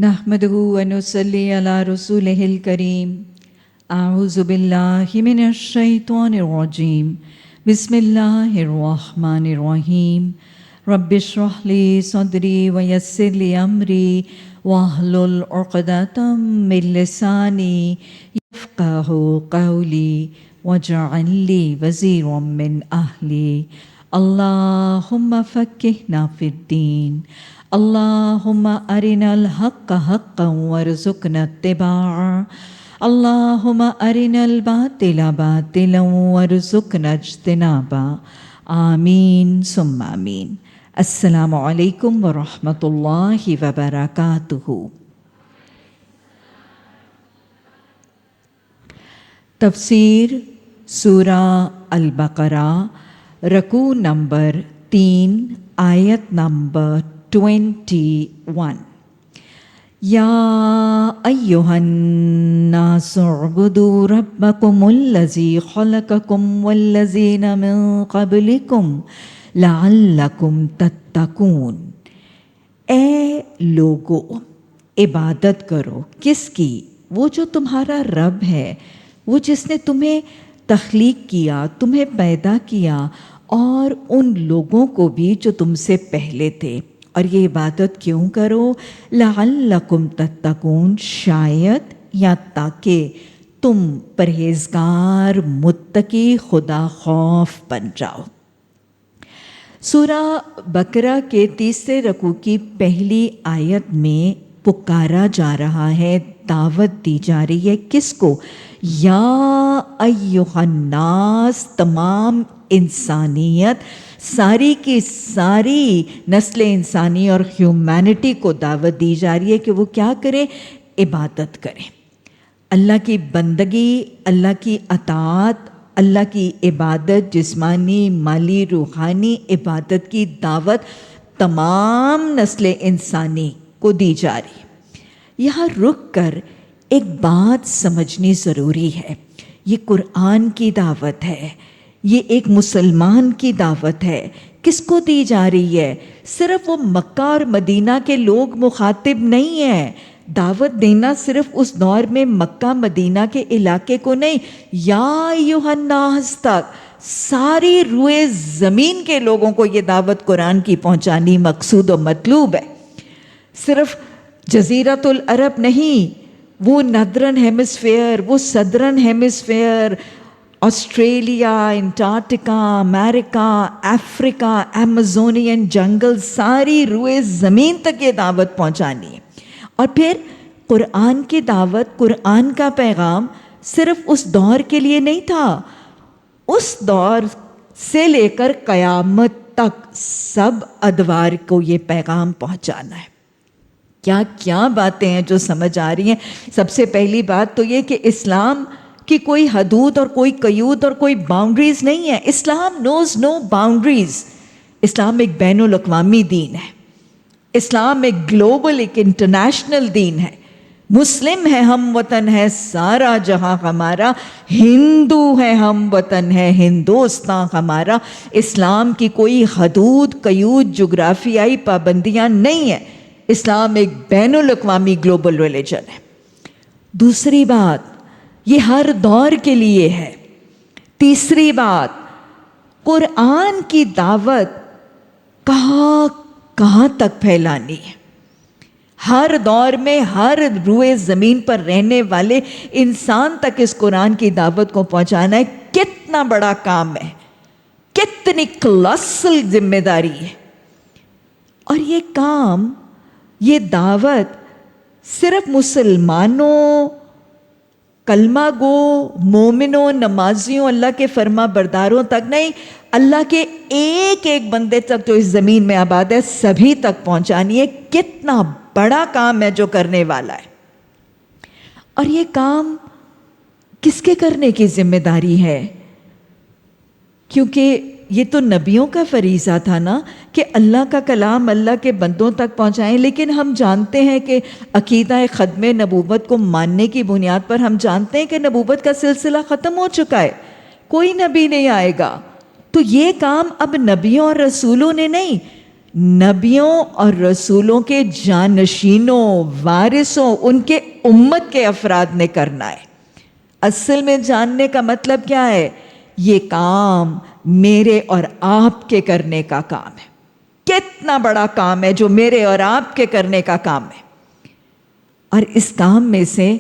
نحمده ونصلي على رسوله الكريم أعوذ بالله من الشيطان الرجيم بسم الله الرحمن الرحيم رب اشرح لي صدري ويسر لي أمري واحلل عقدة من لساني يفقهوا قولي واجعل لي وزيرا من أهلي اللهم فقهنا في الدين اللهم أرنا الحق حقا وارزقنا اتباعه اللهم أرنا الباطل باطلا وارزقنا اجتنابه آمين ثم آمين. السلام علیکم ورحمۃ اللہ وبرکاتہ. تفسیر سورہ البقرہ رکوع نمبر 3 آیت نمبر 21. یا ایہا الناس اعبدوا ربکم الذی خلقکم والذین من قبلکم لعلکم تتقون. اے لوگو، عبادت کرو کس کی؟ وہ جو تمہارا رب ہے، وہ جس نے تمہیں تخلیق کیا، تمہیں پیدا کیا، اور ان لوگوں کو بھی جو تم سے پہلے تھے. اور یہ عبادت کیوں کرو؟ لعلکم تتقون، شاید یا تاکہ تم پرہیزگار متقی خدا خوف بن جاؤ. سورہ بقرہ کے 30 رکوع کی پہلی آیت میں پکارا جا رہا ہے، دعوت دی جا رہی ہے کس کو؟ یا ایہا الناس، تمام انسانیت، ساری کی ساری نسل انسانی اور ہیومینٹی کو دعوت دی جا رہی ہے کہ وہ کیا کریں؟ عبادت کریں. اللہ کی بندگی، اللہ کی اطاعت، اللہ کی عبادت، جسمانی، مالی، روحانی عبادت کی دعوت تمام نسل انسانی کو دی جا رہی ہے. یہاں رک کر ایک بات سمجھنی ضروری ہے. یہ قرآن کی دعوت ہے، یہ ایک مسلمان کی دعوت ہے. کس کو دی جا رہی ہے؟ صرف وہ مکہ اور مدینہ کے لوگ مخاطب نہیں ہیں. دعوت دینا صرف اس دور میں مکہ مدینہ کے علاقے کو نہیں، یا ایھا الناس تک ساری روئے زمین کے لوگوں کو یہ دعوت قرآن کی پہنچانی مقصود و مطلوب ہے. صرف جزیرۃ العرب نہیں، وہ نردرن ہیمسفیئر، وہ سدرن ہیمسفیئر، آسٹریلیا، انٹارکٹیکا، امریکہ، افریقہ، ایمیزونین جنگل، ساری روئے زمین تک یہ دعوت پہنچانی ہے. اور پھر قرآن کی دعوت، قرآن کا پیغام صرف اس دور کے لیے نہیں تھا، اس دور سے لے کر قیامت تک سب ادوار کو یہ پیغام پہنچانا ہے. کیا کیا باتیں ہیں جو سمجھ آ رہی ہیں؟ سب سے پہلی بات تو یہ کہ اسلام کی کوئی حدود اور کوئی قیود اور کوئی باؤنڈریز نہیں ہے. اسلام نوز نو باؤنڈریز. اسلام ایک بین الاقوامی دین ہے. اسلام ایک گلوبل، ایک انٹرنیشنل دین ہے. مسلم ہے، ہم وطن ہے سارا جہاں ہمارا، ہندو ہے ہم وطن ہے ہندوستان ہمارا. اسلام کی کوئی حدود، قیود، جغرافیائی پابندیاں نہیں ہیں. اسلام ایک بین الاقوامی گلوبل ریلیجن ہے. دوسری بات، یہ ہر دور کے لیے ہے. تیسری بات، قرآن کی دعوت کہاں تک پھیلانی ہے. ہر دور میں ہر روئے زمین پر رہنے والے انسان تک اس قرآن کی دعوت کو پہنچانا ہے. کتنا بڑا کام ہے، کتنی کلاسل ذمہ داری ہے. اور یہ کام، یہ دعوت صرف مسلمانوں، کلمہ گو، مومنوں، نمازیوں، اللہ کے فرما برداروں تک نہیں، اللہ کے ایک ایک بندے تک جو اس زمین میں آباد ہے سبھی تک پہنچانی ہے. کتنا بڑا کام ہے جو کرنے والا ہے. اور یہ کام کس کے کرنے کی ذمہ داری ہے؟ کیونکہ یہ تو نبیوں کا فریضہ تھا نا کہ اللہ کا کلام اللہ کے بندوں تک پہنچائیں. لیکن ہم جانتے ہیں کہ عقیدہ ختم نبوت کو ماننے کی بنیاد پر ہم جانتے ہیں کہ نبوت کا سلسلہ ختم ہو چکا ہے، کوئی نبی نہیں آئے گا. تو یہ کام اب نبیوں اور رسولوں نے نہیں، نبیوں اور رسولوں کے جانشینوں، وارثوں، ان کے امت کے افراد نے کرنا ہے۔ اصل میں جاننے کا مطلب کیا ہے؟ یہ کام میرے اور آپ کے کرنے کا کام ہے۔ کتنا بڑا کام ہے جو میرے اور آپ کے کرنے کا کام ہے، اور اس کام میں سے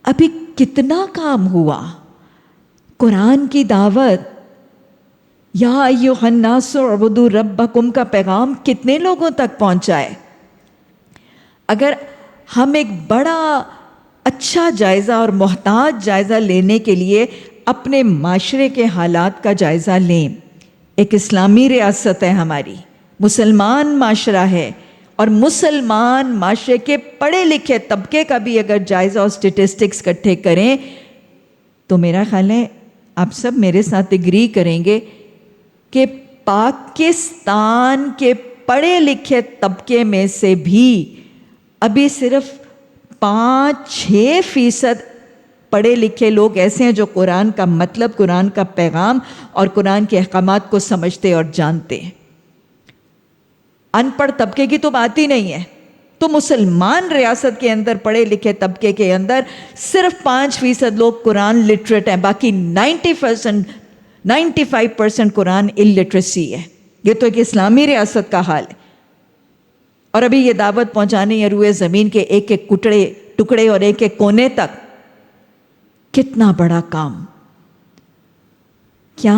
ابھی کتنا کام ہوا؟ قرآن کی دعوت، یا ایھا الناس اعبدوا ربکم کا پیغام کتنے لوگوں تک پہنچا ہے؟ اگر ہم ایک بڑا اچھا جائزہ اور محتاط جائزہ لینے کے لیے اپنے معاشرے کے حالات کا جائزہ لیں، ایک اسلامی ریاست ہے ہماری، مسلمان معاشرہ ہے، اور مسلمان معاشرے کے پڑھے لکھے طبقے کا بھی اگر جائزہ اور سٹیٹسٹکس اکٹھے کریں تو میرا خیال ہے آپ سب میرے ساتھ اگری کریں گے کہ پاکستان کے پڑھے لکھے طبقے میں سے بھی ابھی صرف 5-6% پڑھے لکھے لوگ ایسے ہیں جو قرآن کا مطلب، قرآن کا پیغام اور قرآن کے احکامات کو سمجھتے اور جانتے ہیں۔ ان پڑھ طبقے کی تو بات ہی نہیں ہے، تو مسلمان ریاست کے اندر پڑھے لکھے طبقے کے اندر صرف 5% لوگ قرآن لٹریٹ ہیں، باقی 95% قرآن الٹریسی ہے۔ یہ تو ایک اسلامی ریاست کا حال ہے، اور ابھی یہ دعوت پہنچانے ہے روئے زمین کے ایک ایک ٹکڑے اور ایک ایک کونے تک۔ کتنا بڑا کام! کیا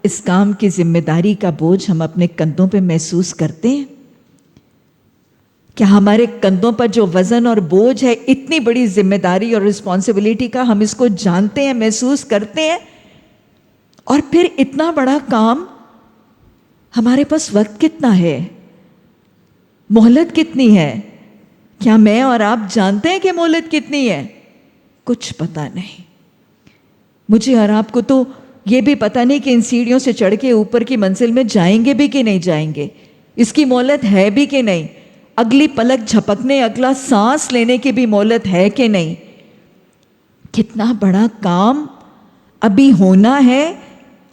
اس کام کی ذمہ داری کا بوجھ ہم اپنے کندھوں پہ محسوس کرتے ہیں؟ کیا ہمارے کندھوں پر جو وزن اور بوجھ ہے، اتنی بڑی ذمہ داری اور رسپانسبلٹی کا، ہم اس کو جانتے ہیں، محسوس کرتے ہیں؟ اور پھر اتنا بڑا کام، ہمارے پاس وقت کتنا ہے، مہلت کتنی ہے؟ کیا میں اور آپ جانتے ہیں کہ مہلت کتنی ہے؟ کچھ پتہ نہیں۔ مجھے اور آپ کو تو یہ بھی پتہ نہیں کہ ان سیڑھیوں سے چڑھ کے اوپر کی منزل میں جائیں گے بھی کہ نہیں جائیں گے، اس کی مہلت ہے بھی کہ نہیں، اگلی پلک جھپکنے، اگلا سانس لینے کی بھی مہلت ہے کہ نہیں۔ کتنا بڑا کام ابھی ہونا ہے،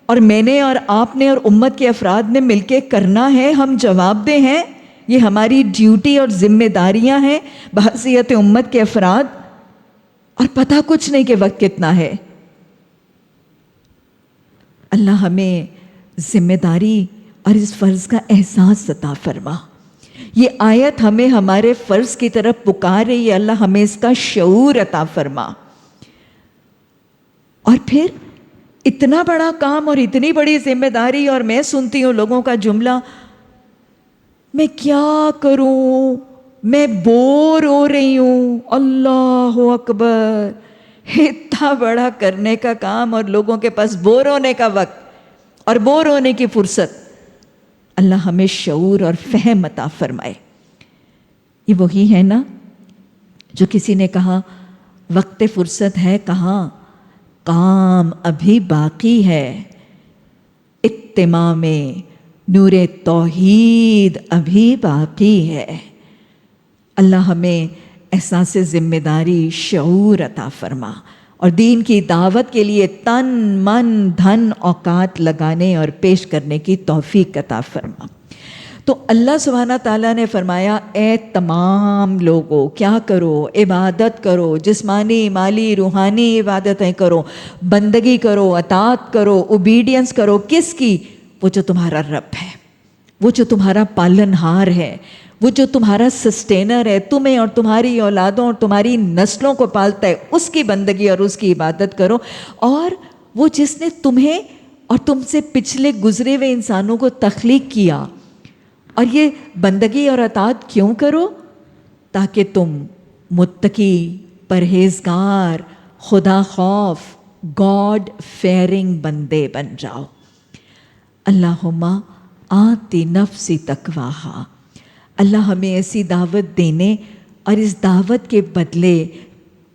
اور میں نے اور آپ نے اور امت کے افراد نے مل کے کرنا ہے۔ ہم جواب دہ ہیں، یہ ہماری ڈیوٹی اور ذمہ داریاں ہیں بحیثیت امت کے افراد، اور پتہ کچھ نہیں کہ وقت کتنا ہے۔ اللہ ہمیں ذمہ داری اور اس فرض کا احساس عطا فرما۔ یہ آیت ہمیں ہمارے فرض کی طرف پکار رہی ہے، اللہ ہمیں اس کا شعور عطا فرما۔ اور پھر اتنا بڑا کام اور اتنی بڑی ذمہ داری، اور میں سنتی ہوں لوگوں کا جملہ، میں کیا کروں، میں بور ہو رہی ہوں۔ اللہ اکبر! اتنا بڑا کرنے کا کام اور لوگوں کے پاس بور ہونے کا وقت اور بور ہونے کی فرصت۔ اللہ ہمیں شعور اور فہم عطا فرمائے۔ یہ وہی ہے نا جو کسی نے کہا وقت فرصت ہے کہاں، کام ابھی باقی ہے، اتمام نور توحید ابھی باقی ہے۔ اللہ ہمیں احساس ذمہ داری، شعور عطا فرما، اور دین کی دعوت کے لیے تن من دھن اوقات لگانے اور پیش کرنے کی توفیق عطا فرما۔ تو اللہ سبحانہ تعالیٰ نے فرمایا، اے تمام لوگوں کیا کرو، عبادت کرو، جسمانی مالی روحانی عبادتیں کرو، بندگی کرو، اطاعت کرو، اوبیڈینس کرو۔ کس کی؟ وہ جو تمہارا رب ہے، وہ جو تمہارا پالن ہار ہے، وہ جو تمہارا سسٹینر ہے، تمہیں اور تمہاری اولادوں اور تمہاری نسلوں کو پالتا ہے، اس کی بندگی اور اس کی عبادت کرو۔ اور وہ جس نے تمہیں اور تم سے پچھلے گزرے ہوئے انسانوں کو تخلیق کیا، اور یہ بندگی اور اطاعت کیوں کرو؟ تاکہ تم متقی، پرہیزگار، خدا خوف، گاڈ فیئرنگ بندے بن جاؤ۔ اللہم آتی نفسی تقواہا۔ اللہ ہمیں ایسی دعوت دینے اور اس دعوت کے بدلے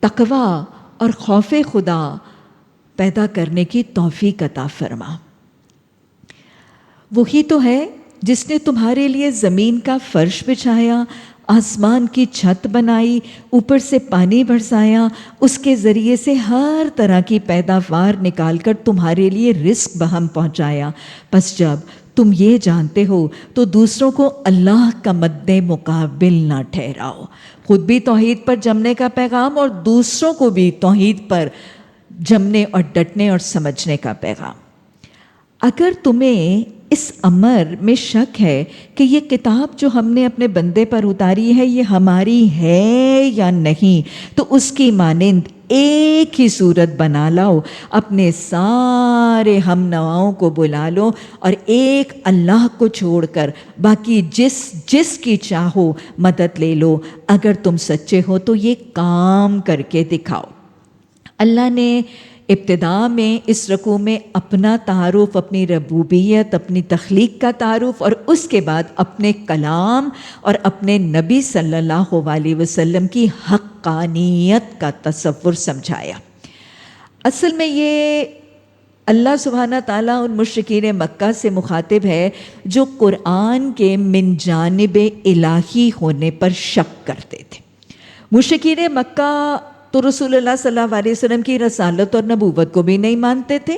تقویٰ اور خوف خدا پیدا کرنے کی توفیق عطا فرما۔ وہی تو ہے جس نے تمہارے لیے زمین کا فرش بچھایا، آسمان کی چھت بنائی، اوپر سے پانی برسایا، اس کے ذریعے سے ہر طرح کی پیداوار نکال کر تمہارے لیے رزق بہم پہنچایا۔ پس جب تم یہ جانتے ہو تو دوسروں کو اللہ کا مد مقابل نہ ٹھہراؤ. خود بھی توحید پر جمنے کا پیغام اور دوسروں کو بھی توحید پر جمنے اور ڈٹنے اور سمجھنے کا پیغام. اگر تمہیں اس امر میں شک ہے کہ یہ کتاب جو ہم نے اپنے بندے پر اتاری ہے یہ ہماری ہے یا نہیں، تو اس کی مانند ایک ہی صورت بنا لاؤ، اپنے سارے ہم نواؤں کو بلا لو اور ایک اللہ کو چھوڑ کر باقی جس کی چاہو مدد لے لو. اگر تم سچے ہو تو یہ کام کر کے دکھاؤ. اللہ نے ابتدا میں اس رکوع میں اپنا تعارف، اپنی ربوبیت، اپنی تخلیق کا تعارف اور اس کے بعد اپنے کلام اور اپنے نبی صلی اللہ علیہ وسلم کی حقانیت کا تصور سمجھایا. اصل میں یہ اللہ سبحانہ تعالیٰ ان مشرکین مکہ سے مخاطب ہے جو قرآن کے من جانب الہی ہونے پر شک کرتے تھے. مشرکین مکہ تو رسول اللہ صلی اللہ علیہ وسلم کی رسالت اور نبوت کو بھی نہیں مانتے تھے،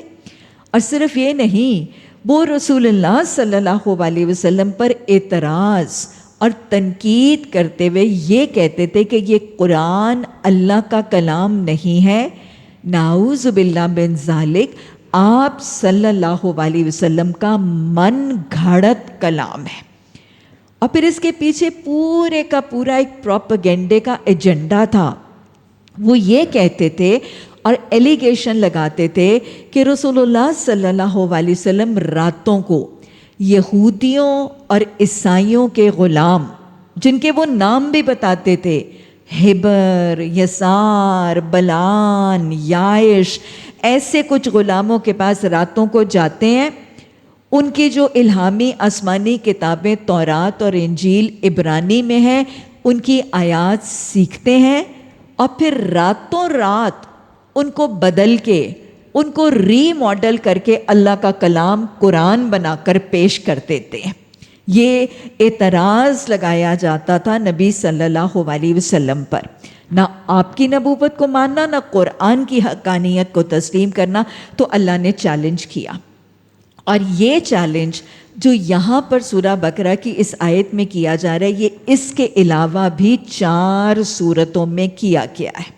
اور صرف یہ نہیں، وہ رسول اللہ صلی اللہ علیہ وسلم پر اعتراض اور تنقید کرتے ہوئے یہ کہتے تھے کہ یہ قرآن اللہ کا کلام نہیں ہے، نعوذ باللہ من ذالک، آپ صلی اللہ علیہ وسلم کا من گھڑت کلام ہے. اور پھر اس کے پیچھے پورے کا پورا ایک پروپیگنڈے کا ایجنڈا تھا. وہ یہ کہتے تھے اور ایلیگیشن لگاتے تھے کہ رسول اللہ صلی اللہ علیہ وسلم راتوں کو یہودیوں اور عیسائیوں کے غلام، جن کے وہ نام بھی بتاتے تھے، ہبر، یسار، بلان، یائش، ایسے کچھ غلاموں کے پاس راتوں کو جاتے ہیں. ان کی جو الہامی آسمانی کتابیں تورات اور انجیل عبرانی میں ہیں ان کی آیات سیکھتے ہیں اور پھر راتوں رات ان کو بدل کے، ان کو ری ماڈل کر کے اللہ کا کلام قرآن بنا کر پیش کر دیتے ہیں. یہ اعتراض لگایا جاتا تھا نبی صلی اللہ علیہ وسلم پر. نہ آپ کی نبوت کو ماننا، نہ قرآن کی حقانیت کو تسلیم کرنا. تو اللہ نے چیلنج کیا، اور یہ چیلنج جو یہاں پر سورہ بقرہ کی اس آیت میں کیا جا رہا ہے، یہ اس کے علاوہ بھی 4 سورتوں میں کیا گیا ہے.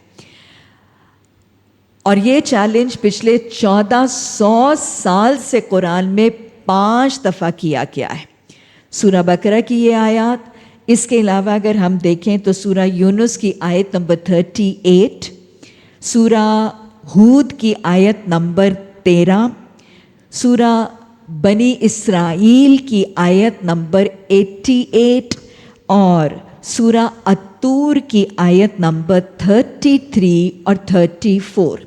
اور یہ چیلنج پچھلے 1400 سال سے قرآن میں 5 دفعہ کیا گیا ہے. سورہ بقرہ کی یہ آیات، اس کے علاوہ اگر ہم دیکھیں تو سورہ یونس کی آیت نمبر 38، سورہ ہود کی آیت نمبر 13، سورہ بنی اسرائیل کی آیت نمبر 88 اور سورہ الطور کی آیت نمبر 33 اور 34.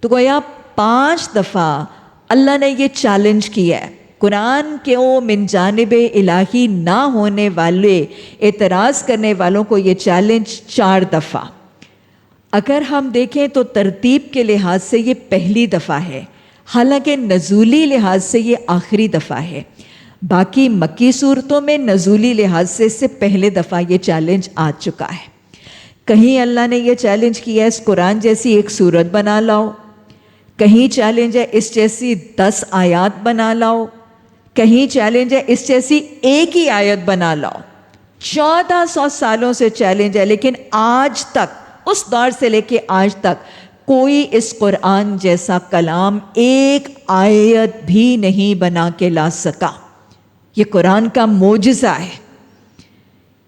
تو گویا 5 دفعہ اللہ نے یہ چیلنج کیا ہے. قرآن کے من جانب الہی نہ ہونے والے اعتراض کرنے والوں کو یہ چیلنج 4 دفعہ. اگر ہم دیکھیں تو ترتیب کے لحاظ سے یہ پہلی دفعہ ہے، حالانکہ نزولی لحاظ سے یہ آخری دفعہ ہے. باقی مکی صورتوں میں نزولی لحاظ سے اس سے پہلے دفعہ یہ چیلنج آ چکا ہے. کہیں اللہ نے یہ چیلنج کیا ہے اس قرآن جیسی ایک صورت بنا لاؤ، کہیں چیلنج ہے اس جیسی 10 آیات بنا لاؤ، کہیں چیلنج ہے اس جیسی ایک ہی آیت بنا لاؤ. 1400 سالوں سے چیلنج ہے، لیکن آج تک، اس دور سے لے کے آج تک کوئی اس قرآن جیسا کلام ایک آیت بھی نہیں بنا کے لا سکا. یہ قرآن کا معجزہ ہے،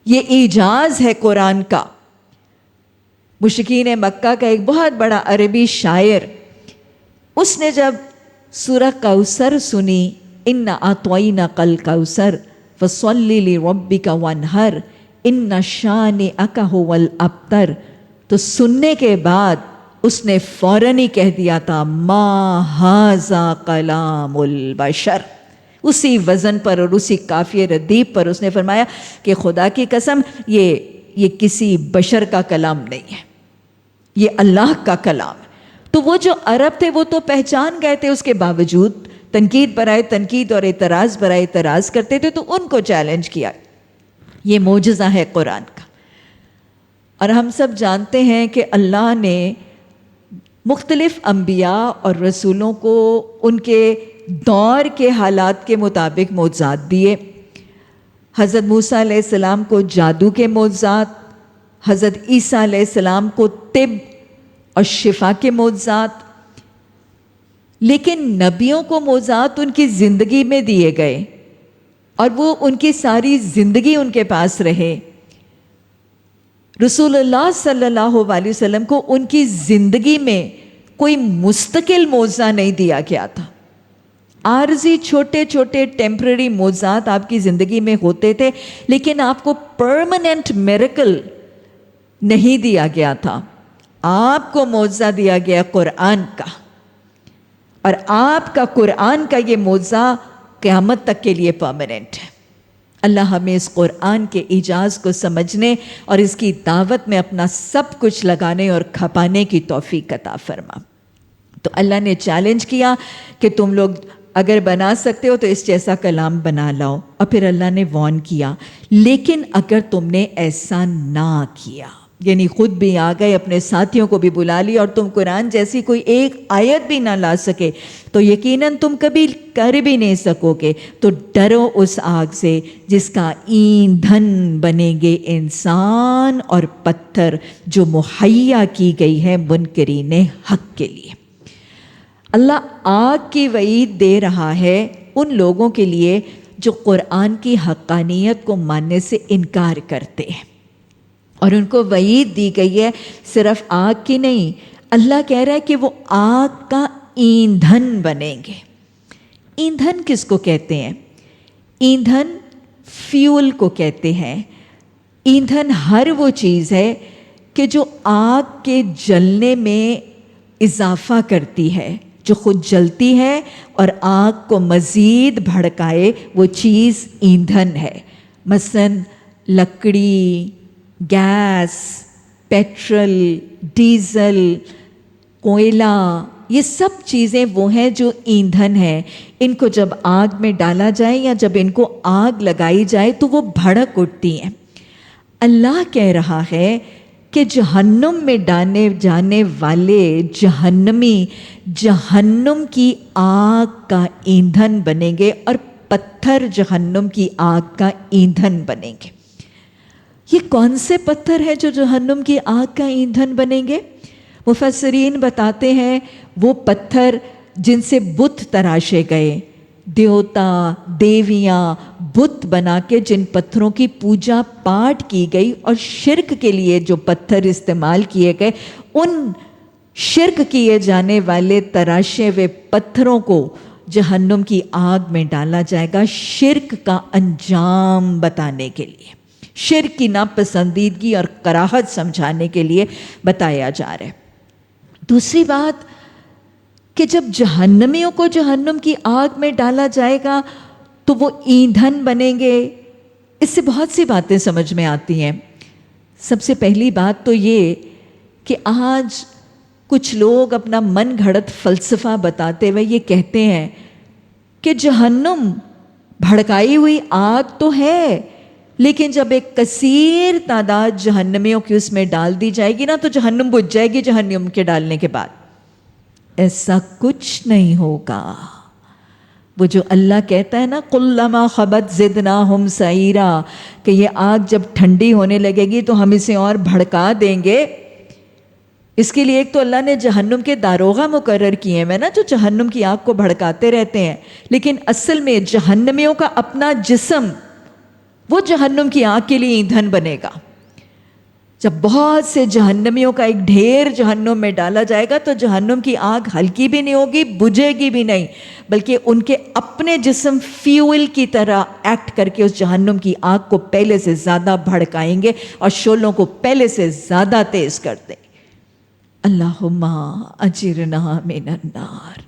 یہ اعجاز ہے قرآن کا. مشرکین مکہ کا ایک بہت بڑا عربی شاعر، اس نے جب سورہ کوثر سنی، اِنَّا أَعْطَيْنَاكَ الْكَوْثَرَ فَصَلِّ لِرَبِّكَ وَانْحَرْ إِنَّ شَانِئَكَ هُوَ الْأَبْتَرُ، تو سننے کے بعد اس نے فوراً ہی کہہ دیا تھا ما ھذا کلام البشر. اسی وزن پر اور اسی قافیہ ردیف پر اس نے فرمایا کہ خدا کی قسم یہ کسی بشر کا کلام نہیں ہے، یہ اللہ کا کلام ہے. تو وہ جو عرب تھے وہ تو پہچان گئے تھے، اس کے باوجود تنقید برائے تنقید اور اعتراض برائے اعتراض کرتے تھے. تو ان کو چیلنج کیا. یہ معجزہ ہے قرآن کا. اور ہم سب جانتے ہیں کہ اللہ نے مختلف انبیاء اور رسولوں کو ان کے دور کے حالات کے مطابق معجزات دیے. حضرت موسیٰ علیہ السلام کو جادو کے معجزات، حضرت عیسیٰ علیہ السلام کو طب اور شفا کے معجزات. لیکن نبیوں کو معجزات ان کی زندگی میں دیے گئے اور وہ ان کی ساری زندگی ان کے پاس رہے. رسول اللہ صلی اللہ علیہ وسلم کو ان کی زندگی میں کوئی مستقل معجزہ نہیں دیا گیا تھا. عارضی چھوٹے چھوٹے ٹیمپرری معجزات آپ کی زندگی میں ہوتے تھے، لیکن آپ کو پرماننٹ میریکل نہیں دیا گیا تھا. آپ کو معجزہ دیا گیا قرآن کا، اور آپ کا قرآن کا یہ معجزہ قیامت تک کے لیے پرماننٹ ہے. اللہ ہمیں اس قرآن کے اعجاز کو سمجھنے اور اس کی دعوت میں اپنا سب کچھ لگانے اور کھپانے کی توفیق عطا فرما. تو اللہ نے چیلنج کیا کہ تم لوگ اگر بنا سکتے ہو تو اس جیسا کلام بنا لاؤ، اور پھر اللہ نے وارن کیا لیکن اگر تم نے ایسا نہ کیا، یعنی خود بھی آ گئے، اپنے ساتھیوں کو بھی بلا لیا، اور تم قرآن جیسی کوئی ایک آیت بھی نہ لا سکے تو یقیناً تم کبھی کر بھی نہیں سکو گے. تو ڈرو اس آگ سے جس کا ایندھن بنیں گے انسان اور پتھر، جو مہیا کی گئی ہے منکرین حق کے لیے. اللہ آگ کی وعید دے رہا ہے ان لوگوں کے لیے جو قرآن کی حقانیت کو ماننے سے انکار کرتے ہیں، اور ان کو وعید دی گئی ہے صرف آگ کی نہیں. اللہ کہہ رہا ہے کہ وہ آگ کا ایندھن بنیں گے. ایندھن کس کو کہتے ہیں؟ ایندھن فیول کو کہتے ہیں. ایندھن ہر وہ چیز ہے کہ جو آگ کے جلنے میں اضافہ کرتی ہے، جو خود جلتی ہے اور آگ کو مزید بھڑکائے، وہ چیز ایندھن ہے. مثلاً لکڑی، گیس، پیٹرول، ڈیزل، کوئلہ، یہ سب چیزیں وہ ہیں جو ایندھن ہیں. ان کو جب آگ میں ڈالا جائے یا جب ان کو آگ لگائی جائے تو وہ بھڑک اٹھتی ہیں. اللہ کہہ رہا ہے کہ جہنم میں ڈالے جانے والے جہنمی جہنم کی آگ کا ایندھن بنیں گے، اور پتھر جہنم کی آگ کا ایندھن بنیں گے. یہ کون سے پتھر ہیں جو جہنم کی آگ کا ایندھن بنیں گے؟ مفسرین بتاتے ہیں وہ پتھر جن سے بت تراشے گئے، دیوتا دیویاں بت بنا کے جن پتھروں کی پوجا پاٹ کی گئی اور شرک کے لیے جو پتھر استعمال کیے گئے، ان شرک کیے جانے والے تراشے ہوئے پتھروں کو جہنم کی آگ میں ڈالا جائے گا شرک کا انجام بتانے کے لیے، شرک کی ناپسندیدگی اور کراہت سمجھانے کے لیے بتایا جا رہا ہے. دوسری بات کہ جب جہنمیوں کو جہنم کی آگ میں ڈالا جائے گا تو وہ ایندھن بنیں گے. اس سے بہت سی باتیں سمجھ میں آتی ہیں. سب سے پہلی بات تو یہ کہ آج کچھ لوگ اپنا من گھڑت فلسفہ بتاتے ہوئے یہ کہتے ہیں کہ جہنم بھڑکائی ہوئی آگ تو ہے، لیکن جب ایک کثیر تعداد جہنمیوں کی اس میں ڈال دی جائے گی نا تو جہنم بجھ جائے گی جہنم کے ڈالنے کے بعد. ایسا کچھ نہیں ہوگا. وہ جو اللہ کہتا ہے نا کلما خبت زدناہم سعیرا، کہ یہ آگ جب ٹھنڈی ہونے لگے گی تو ہم اسے اور بھڑکا دیں گے. اس کے لیے ایک تو اللہ نے جہنم کے داروغہ مقرر کیے ہیں نا جو جہنم کی آگ کو بھڑکاتے رہتے ہیں، لیکن اصل میں جہنمیوں کا اپنا جسم وہ جہنم کی آگ کے لیے ایندھن بنے گا. جب بہت سے جہنمیوں کا ایک ڈھیر جہنم میں ڈالا جائے گا تو جہنم کی آگ ہلکی بھی نہیں ہوگی، بجھے گی بھی نہیں، بلکہ ان کے اپنے جسم فیول کی طرح ایکٹ کر کے اس جہنم کی آگ کو پہلے سے زیادہ بھڑکائیں گے اور شعلوں کو پہلے سے زیادہ تیز کر دیں. اللہم اجرنا من النار،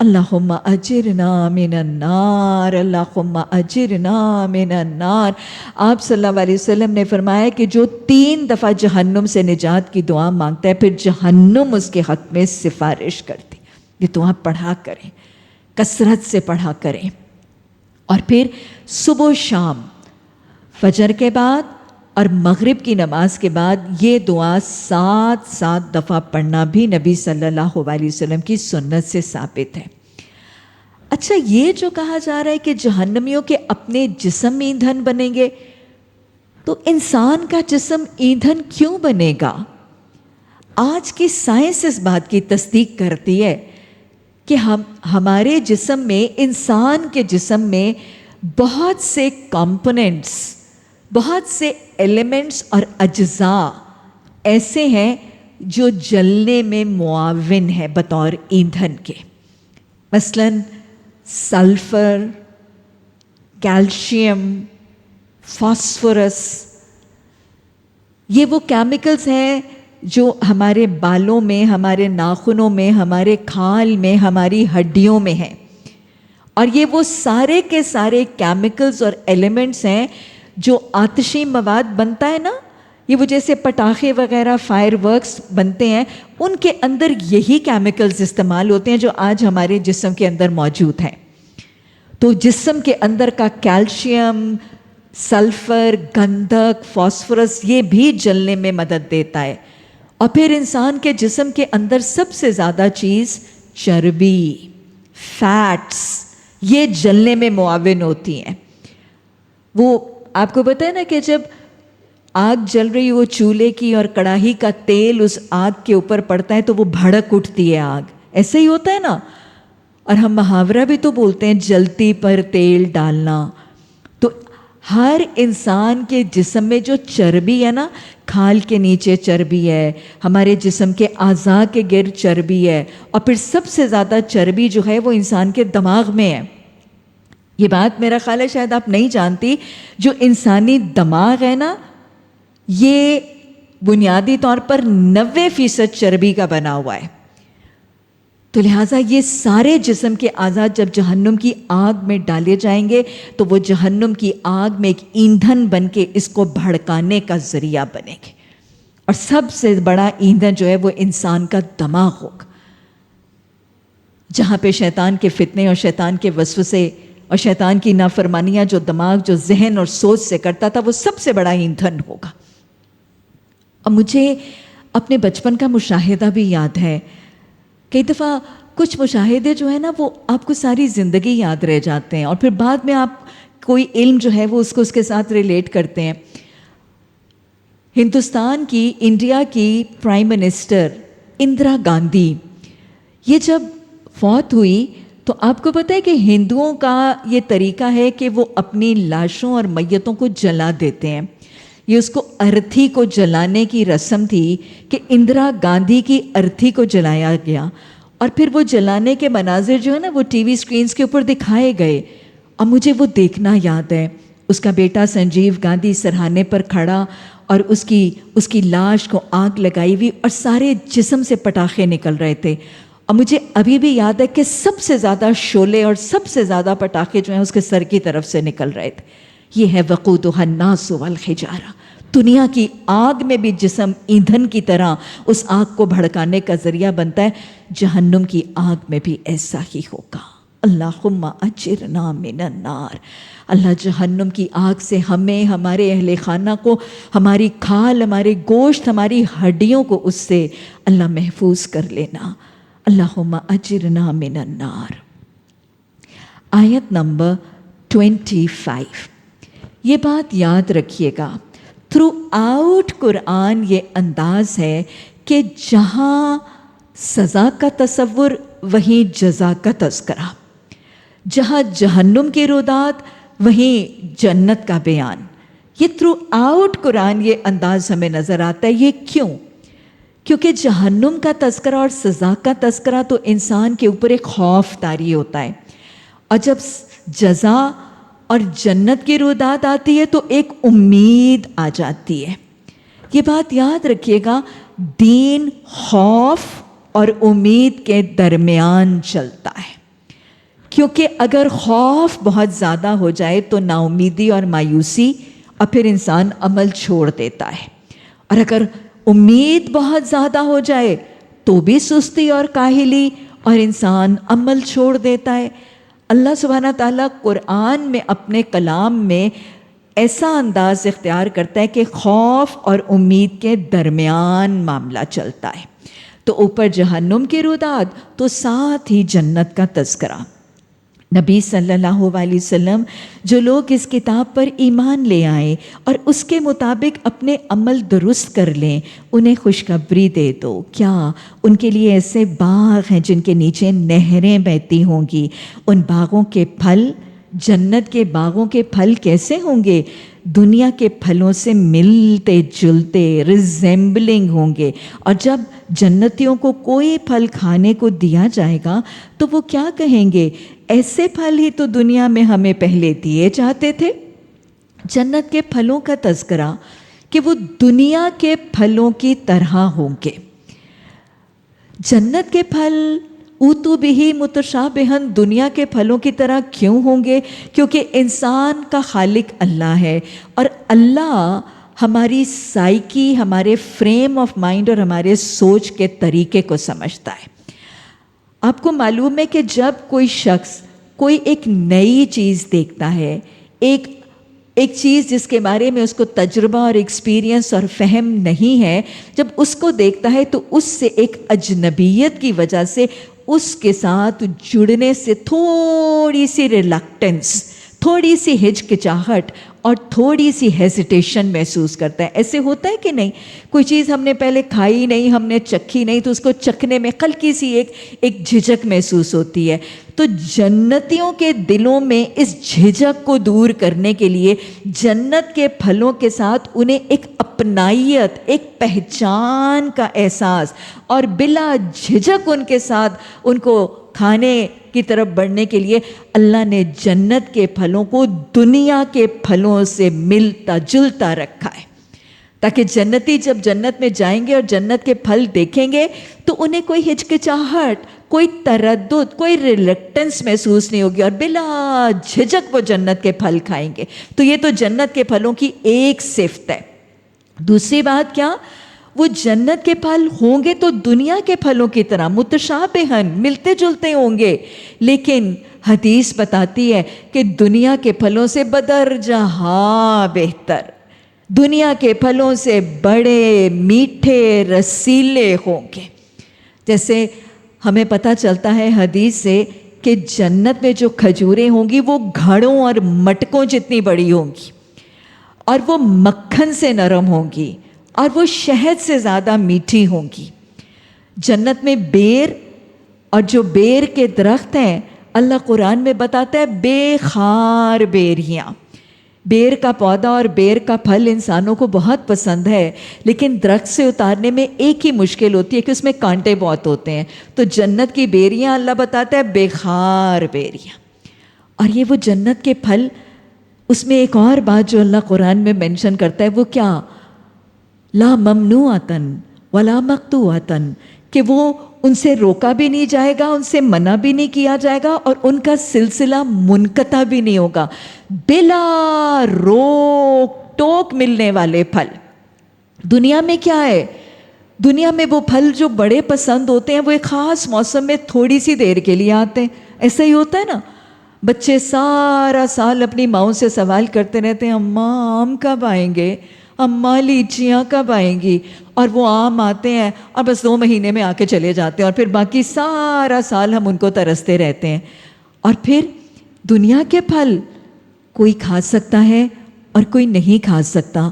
اللہم اجرنا من النار، اللہم اجرنا من النار. آپ صلی اللہ علیہ وسلم نے فرمایا کہ جو 3 دفعہ جہنم سے نجات کی دعا مانگتا ہے پھر جہنم اس کے حق میں سفارش کرتی. یہ دعا پڑھا کریں، کثرت سے پڑھا کریں. اور پھر صبح و شام، فجر کے بعد اور مغرب کی نماز کے بعد یہ دعا 7 دفعہ پڑھنا بھی نبی صلی اللہ علیہ وسلم کی سنت سے ثابت ہے. اچھا یہ جو کہا جا رہا ہے کہ جہنمیوں کے اپنے جسم ایندھن بنیں گے، تو انسان کا جسم ایندھن کیوں بنے گا؟ آج کی سائنس اس بات کی تصدیق کرتی ہے کہ ہمارے جسم میں، انسان کے جسم میں بہت سے کمپوننٹس، بہت سے ایلیمنٹس اور اجزاء ایسے ہیں جو جلنے میں معاون ہیں بطور ایندھن کے. مثلاً سلفر، کیلشیم، فاسفورس، یہ وہ کیمیکلز ہیں جو ہمارے بالوں میں، ہمارے ناخنوں میں، ہمارے کھال میں، ہماری ہڈیوں میں ہیں. اور یہ وہ سارے کے سارے کیمیکلز اور ایلیمنٹس ہیں جو آتشی مواد بنتا ہے نا، یہ وہ جیسے پٹاخے وغیرہ، فائر ورکس بنتے ہیں، ان کے اندر یہی کیمیکلز استعمال ہوتے ہیں جو آج ہمارے جسم کے اندر موجود ہیں. تو جسم کے اندر کا کیلشیم، سلفر، گندھک، فاسفورس، یہ بھی جلنے میں مدد دیتا ہے. اور پھر انسان کے جسم کے اندر سب سے زیادہ چیز چربی، فیٹس، یہ جلنے میں معاون ہوتی ہیں. وہ آپ کو پتہ ہے نا کہ جب آگ جل رہی وہ چولہے کی اور کڑاہی کا تیل اس آگ کے اوپر پڑتا ہے تو وہ بھڑک اٹھتی ہے آگ، ایسے ہی ہوتا ہے نا. اور ہم محاورہ بھی تو بولتے ہیں جلتی پر تیل ڈالنا. تو ہر انسان کے جسم میں جو چربی ہے نا، کھال کے نیچے چربی ہے، ہمارے جسم کے اعضاء کے گرد چربی ہے، اور پھر سب سے زیادہ چربی جو ہے وہ انسان کے دماغ میں ہے. یہ بات میرا خیال ہے شاید آپ نہیں جانتی، جو انسانی دماغ ہے نا، یہ بنیادی طور پر 90% چربی کا بنا ہوا ہے. تو لہٰذا یہ سارے جسم کے اعضاء جب جہنم کی آگ میں ڈالے جائیں گے تو وہ جہنم کی آگ میں ایک ایندھن بن کے اس کو بھڑکانے کا ذریعہ بنیں گے. اور سب سے بڑا ایندھن جو ہے وہ انسان کا دماغ ہوگا. جہاں پہ شیطان کے فتنے اور شیطان کے وسوسے اور شیطان کی نافرمانیاں جو دماغ، جو ذہن اور سوچ سے کرتا تھا، وہ سب سے بڑا ایندھن ہوگا. اور مجھے اپنے بچپن کا مشاہدہ بھی یاد ہے. کئی دفعہ کچھ مشاہدے جو ہیں نا وہ آپ کو ساری زندگی یاد رہ جاتے ہیں، اور پھر بعد میں آپ کوئی علم جو ہے وہ اس کے ساتھ ریلیٹ کرتے ہیں. ہندوستان کی، انڈیا کی پرائم منسٹر اندرا گاندھی، یہ جب فوت ہوئی تو آپ کو پتہ ہے کہ ہندوؤں کا یہ طریقہ ہے کہ وہ اپنی لاشوں اور میتوں کو جلا دیتے ہیں. یہ اس کو ارتھی کو جلانے کی رسم تھی کہ اندرا گاندھی کی ارتھی کو جلایا گیا، اور پھر وہ جلانے کے مناظر جو ہے نا وہ ٹی وی سکرینز کے اوپر دکھائے گئے. اور مجھے وہ دیکھنا یاد ہے، اس کا بیٹا سنجیو گاندھی سرہانے پر کھڑا اور اس کی لاش کو آگ لگائی ہوئی اور سارے جسم سے پٹاخے نکل رہے تھے. اور مجھے ابھی بھی یاد ہے کہ سب سے زیادہ شعلے اور سب سے زیادہ پٹاخے جو ہیں اس کے سر کی طرف سے نکل رہے تھے. یہ ہے وقودها الناس والحجارہ. دنیا کی آگ میں بھی جسم ایندھن کی طرح اس آگ کو بھڑکانے کا ذریعہ بنتا ہے. جہنم کی آگ میں بھی ایسا ہی ہوگا. اللہم اجرنا من النار. اللہ جہنم کی آگ سے ہمیں، ہمارے اہل خانہ کو، ہماری کھال، ہمارے گوشت، ہماری ہڈیوں کو اس سے اللہ محفوظ کر لینا. اللہم اجرنا من النار. آیت نمبر 25. یہ بات یاد رکھیے گا، تھرو آؤٹ قرآن یہ انداز ہے کہ جہاں سزا کا تصور وہیں جزا کا تذکرہ، جہاں جہنم کی رودات وہیں جنت کا بیان. یہ تھرو آؤٹ قرآن یہ انداز ہمیں نظر آتا ہے. یہ کیوں؟ کیونکہ جہنم کا تذکرہ اور سزا کا تذکرہ تو انسان کے اوپر ایک خوف طاری ہوتا ہے، اور جب جزا اور جنت کی رودات آتی ہے تو ایک امید آ جاتی ہے. یہ بات یاد رکھیے گا، دین خوف اور امید کے درمیان چلتا ہے. کیونکہ اگر خوف بہت زیادہ ہو جائے تو نا امیدی اور مایوسی، اور پھر انسان عمل چھوڑ دیتا ہے. اور اگر امید بہت زیادہ ہو جائے تو بھی سستی اور کاہلی، اور انسان عمل چھوڑ دیتا ہے. اللہ سبحانہ تعالیٰ قرآن میں اپنے کلام میں ایسا انداز اختیار کرتا ہے کہ خوف اور امید کے درمیان معاملہ چلتا ہے. تو اوپر جہنم کی رودات تو ساتھ ہی جنت کا تذکرہ. نبی صلی اللہ علیہ وسلم جو لوگ اس کتاب پر ایمان لے آئیں اور اس کے مطابق اپنے عمل درست کر لیں انہیں خوشخبری دے دو، کیا ان کے لیے ایسے باغ ہیں جن کے نیچے نہریں بہتی ہوں گی، ان باغوں کے پھل، جنت کے باغوں کے پھل کیسے ہوں گے؟ دنیا کے پھلوں سے ملتے جلتے، ریزیمبلنگ ہوں گے۔ اور جب جنتیوں کو کوئی پھل کھانے کو دیا جائے گا تو وہ کیا کہیں گے؟ ایسے پھل ہی تو دنیا میں ہمیں پہلے دیے جاتے تھے۔ جنت کے پھلوں کا تذکرہ کہ وہ دنیا کے پھلوں کی طرح ہوں گے۔ جنت کے پھل اوتو بہی متشابہن دنیا کے پھلوں کی طرح کیوں ہوں گے؟ کیونکہ انسان کا خالق اللہ ہے، اور اللہ ہماری سائیکی، ہمارے فریم آف مائنڈ اور ہمارے سوچ کے طریقے کو سمجھتا ہے۔ آپ کو معلوم ہے کہ جب کوئی شخص کوئی ایک نئی چیز دیکھتا ہے، ایک چیز جس کے بارے میں اس کو تجربہ اور ایکسپیرینس اور فہم نہیں ہے، جب اس کو دیکھتا ہے تو اس سے ایک اجنبیت کی وجہ سے اس کے ساتھ جڑنے سے تھوڑی سی ریلکٹنس، تھوڑی سی ہچکچاہٹ اور تھوڑی سی ہیزیٹیشن محسوس کرتا ہے۔ ایسے ہوتا ہے کہ نہیں؟ کوئی چیز ہم نے پہلے کھائی نہیں، ہم نے چکھی نہیں، تو اس کو چکھنے میں ہلکی سی ایک جھجک محسوس ہوتی ہے۔ تو جنتیوں کے دلوں میں اس جھجک کو دور کرنے کے لیے جنت کے پھلوں کے ساتھ انہیں ایک اپنائیت، ایک پہچان کا احساس، اور بلا جھجک ان کے ساتھ ان کو کھانے کی طرف بڑھنے کے لیے اللہ نے جنت کے پھلوں کو دنیا کے پھلوں سے ملتا جلتا رکھا ہے، تاکہ جنتی جب جنت میں جائیں گے اور جنت کے پھل دیکھیں گے تو انہیں کوئی ہچکچاہٹ، کوئی تردد، کوئی ریلکٹنس محسوس نہیں ہوگی، اور بلا جھجک وہ جنت کے پھل کھائیں گے۔ تو یہ تو جنت کے پھلوں کی ایک صفت ہے۔ دوسری بات کیا؟ وہ جنت کے پھل ہوں گے تو دنیا کے پھلوں کی طرح متشابہن، ملتے جلتے ہوں گے، لیکن حدیث بتاتی ہے کہ دنیا کے پھلوں سے بدرجہ بہتر، دنیا کے پھلوں سے بڑے میٹھے رسیلے ہوں گے۔ جیسے ہمیں پتہ چلتا ہے حدیث سے کہ جنت میں جو کھجوریں ہوں گی وہ گھڑوں اور مٹکوں جتنی بڑی ہوں گی، اور وہ مکھن سے نرم ہوں گی، اور وہ شہد سے زیادہ میٹھی ہوں گی۔ جنت میں بیر، اور جو بیر کے درخت ہیں اللہ قرآن میں بتاتا ہے بے خار بیریاں۔ بیر کا پودا اور بیر کا پھل انسانوں کو بہت پسند ہے، لیکن درخت سے اتارنے میں ایک ہی مشکل ہوتی ہے کہ اس میں کانٹے بہت ہوتے ہیں۔ تو جنت کی بیریاں اللہ بتاتا ہے بے خار بیریاں۔ اور یہ وہ جنت کے پھل، اس میں ایک اور بات جو اللہ قرآن میں مینشن کرتا ہے وہ کیا؟ لا ممنوعتن ولا مقطوعتن، کہ وہ ان سے روکا بھی نہیں جائے گا، ان سے منع بھی نہیں کیا جائے گا، اور ان کا سلسلہ منقطع بھی نہیں ہوگا، بلا روک ٹوک ملنے والے پھل۔ دنیا میں کیا ہے؟ دنیا میں وہ پھل جو بڑے پسند ہوتے ہیں وہ ایک خاص موسم میں تھوڑی سی دیر کے لیے آتے ہیں۔ ایسا ہی ہوتا ہے نا، بچے سارا سال اپنی ماؤں سے سوال کرتے رہتے ہیں اماں آم کب آئیں گے، اماں لیچیاں کب آئیں گی، اور وہ آم آتے ہیں اور بس 2 مہینے میں آ کے چلے جاتے ہیں، اور پھر باقی سارا سال ہم ان کو ترستے رہتے ہیں۔ اور پھر دنیا کے پھل کوئی کھا سکتا ہے اور کوئی نہیں کھا سکتا۔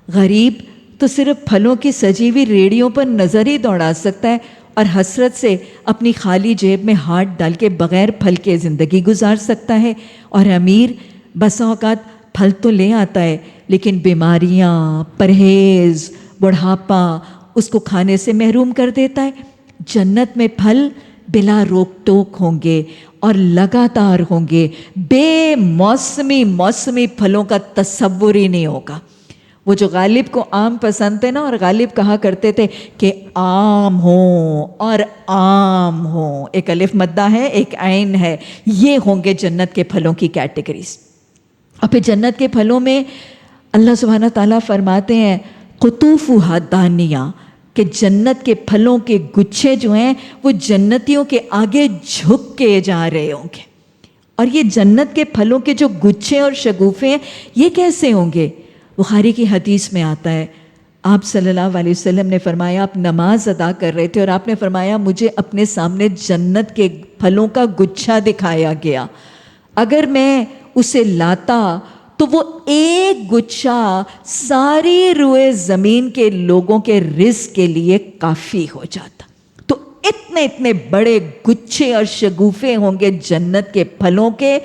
غریب تو صرف پھلوں کی سجی ہوئی ریڑھیوں پر نظر ہی دوڑا سکتا ہے اور حسرت سے اپنی خالی جیب میں ہاتھ ڈال کے بغیر پھل کے زندگی گزار سکتا ہے، اور امیر بسا اوقات پھل تو لے آتا ہے لیکن بیماریاں، پرہیز، بڑھاپا اس کو کھانے سے محروم کر دیتا ہے۔ جنت میں پھل بلا روک ٹوک ہوں گے اور لگاتار ہوں گے، بے موسمی پھلوں کا تصور ہی نہیں ہوگا۔ وہ جو غالب کو آم پسند تھے نا، اور غالب کہا کرتے تھے کہ آم ہوں اور آم ہوں، ایک الف مدہ ہے ایک عین ہے، یہ ہوں گے جنت کے پھلوں کی کیٹیگریز۔ اور پھر جنت کے پھلوں میں اللہ سبحانہ تعالیٰ فرماتے ہیں قطوفھا دانیہ، کہ جنت کے پھلوں کے گچھے جو ہیں وہ جنتیوں کے آگے جھک کے جا رہے ہوں گے۔ اور یہ جنت کے پھلوں کے جو گچھے اور شگوفے ہیں یہ کیسے ہوں گے؟ بخاری کی حدیث میں آتا ہے، آپ صلی اللہ علیہ وسلم نے فرمایا، آپ نماز ادا کر رہے تھے اور آپ نے فرمایا مجھے اپنے سامنے جنت کے پھلوں کا گچھا دکھایا گیا۔ اگر میں اسے لاتا تو وہ ایک گچھا ساری روئے زمین کے لوگوں کے رزق کے لیے کافی ہو جاتا. تو اتنے اتنے بڑے گچھے اور شگوفے ہوں گے جنت کے پھلوں کے،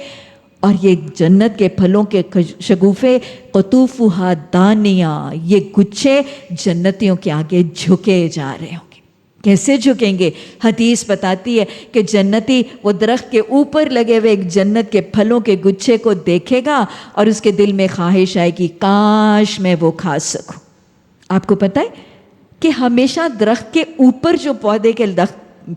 اور یہ جنت کے پھلوں کے شگوفے قطوفہا دانیہ، یہ گچھے جنتیوں کے آگے جھکے جا رہے ہوں گے. کیسے جھکیں گے؟ حدیث بتاتی ہے کہ جنتی وہ درخت کے اوپر لگے ہوئے ایک جنت کے پھلوں کے گچھے کو دیکھے گا اور اس کے دل میں خواہش آئے گی کاش میں وہ کھا سکوں. آپ کو پتہ ہے کہ ہمیشہ درخت کے اوپر جو پودے کے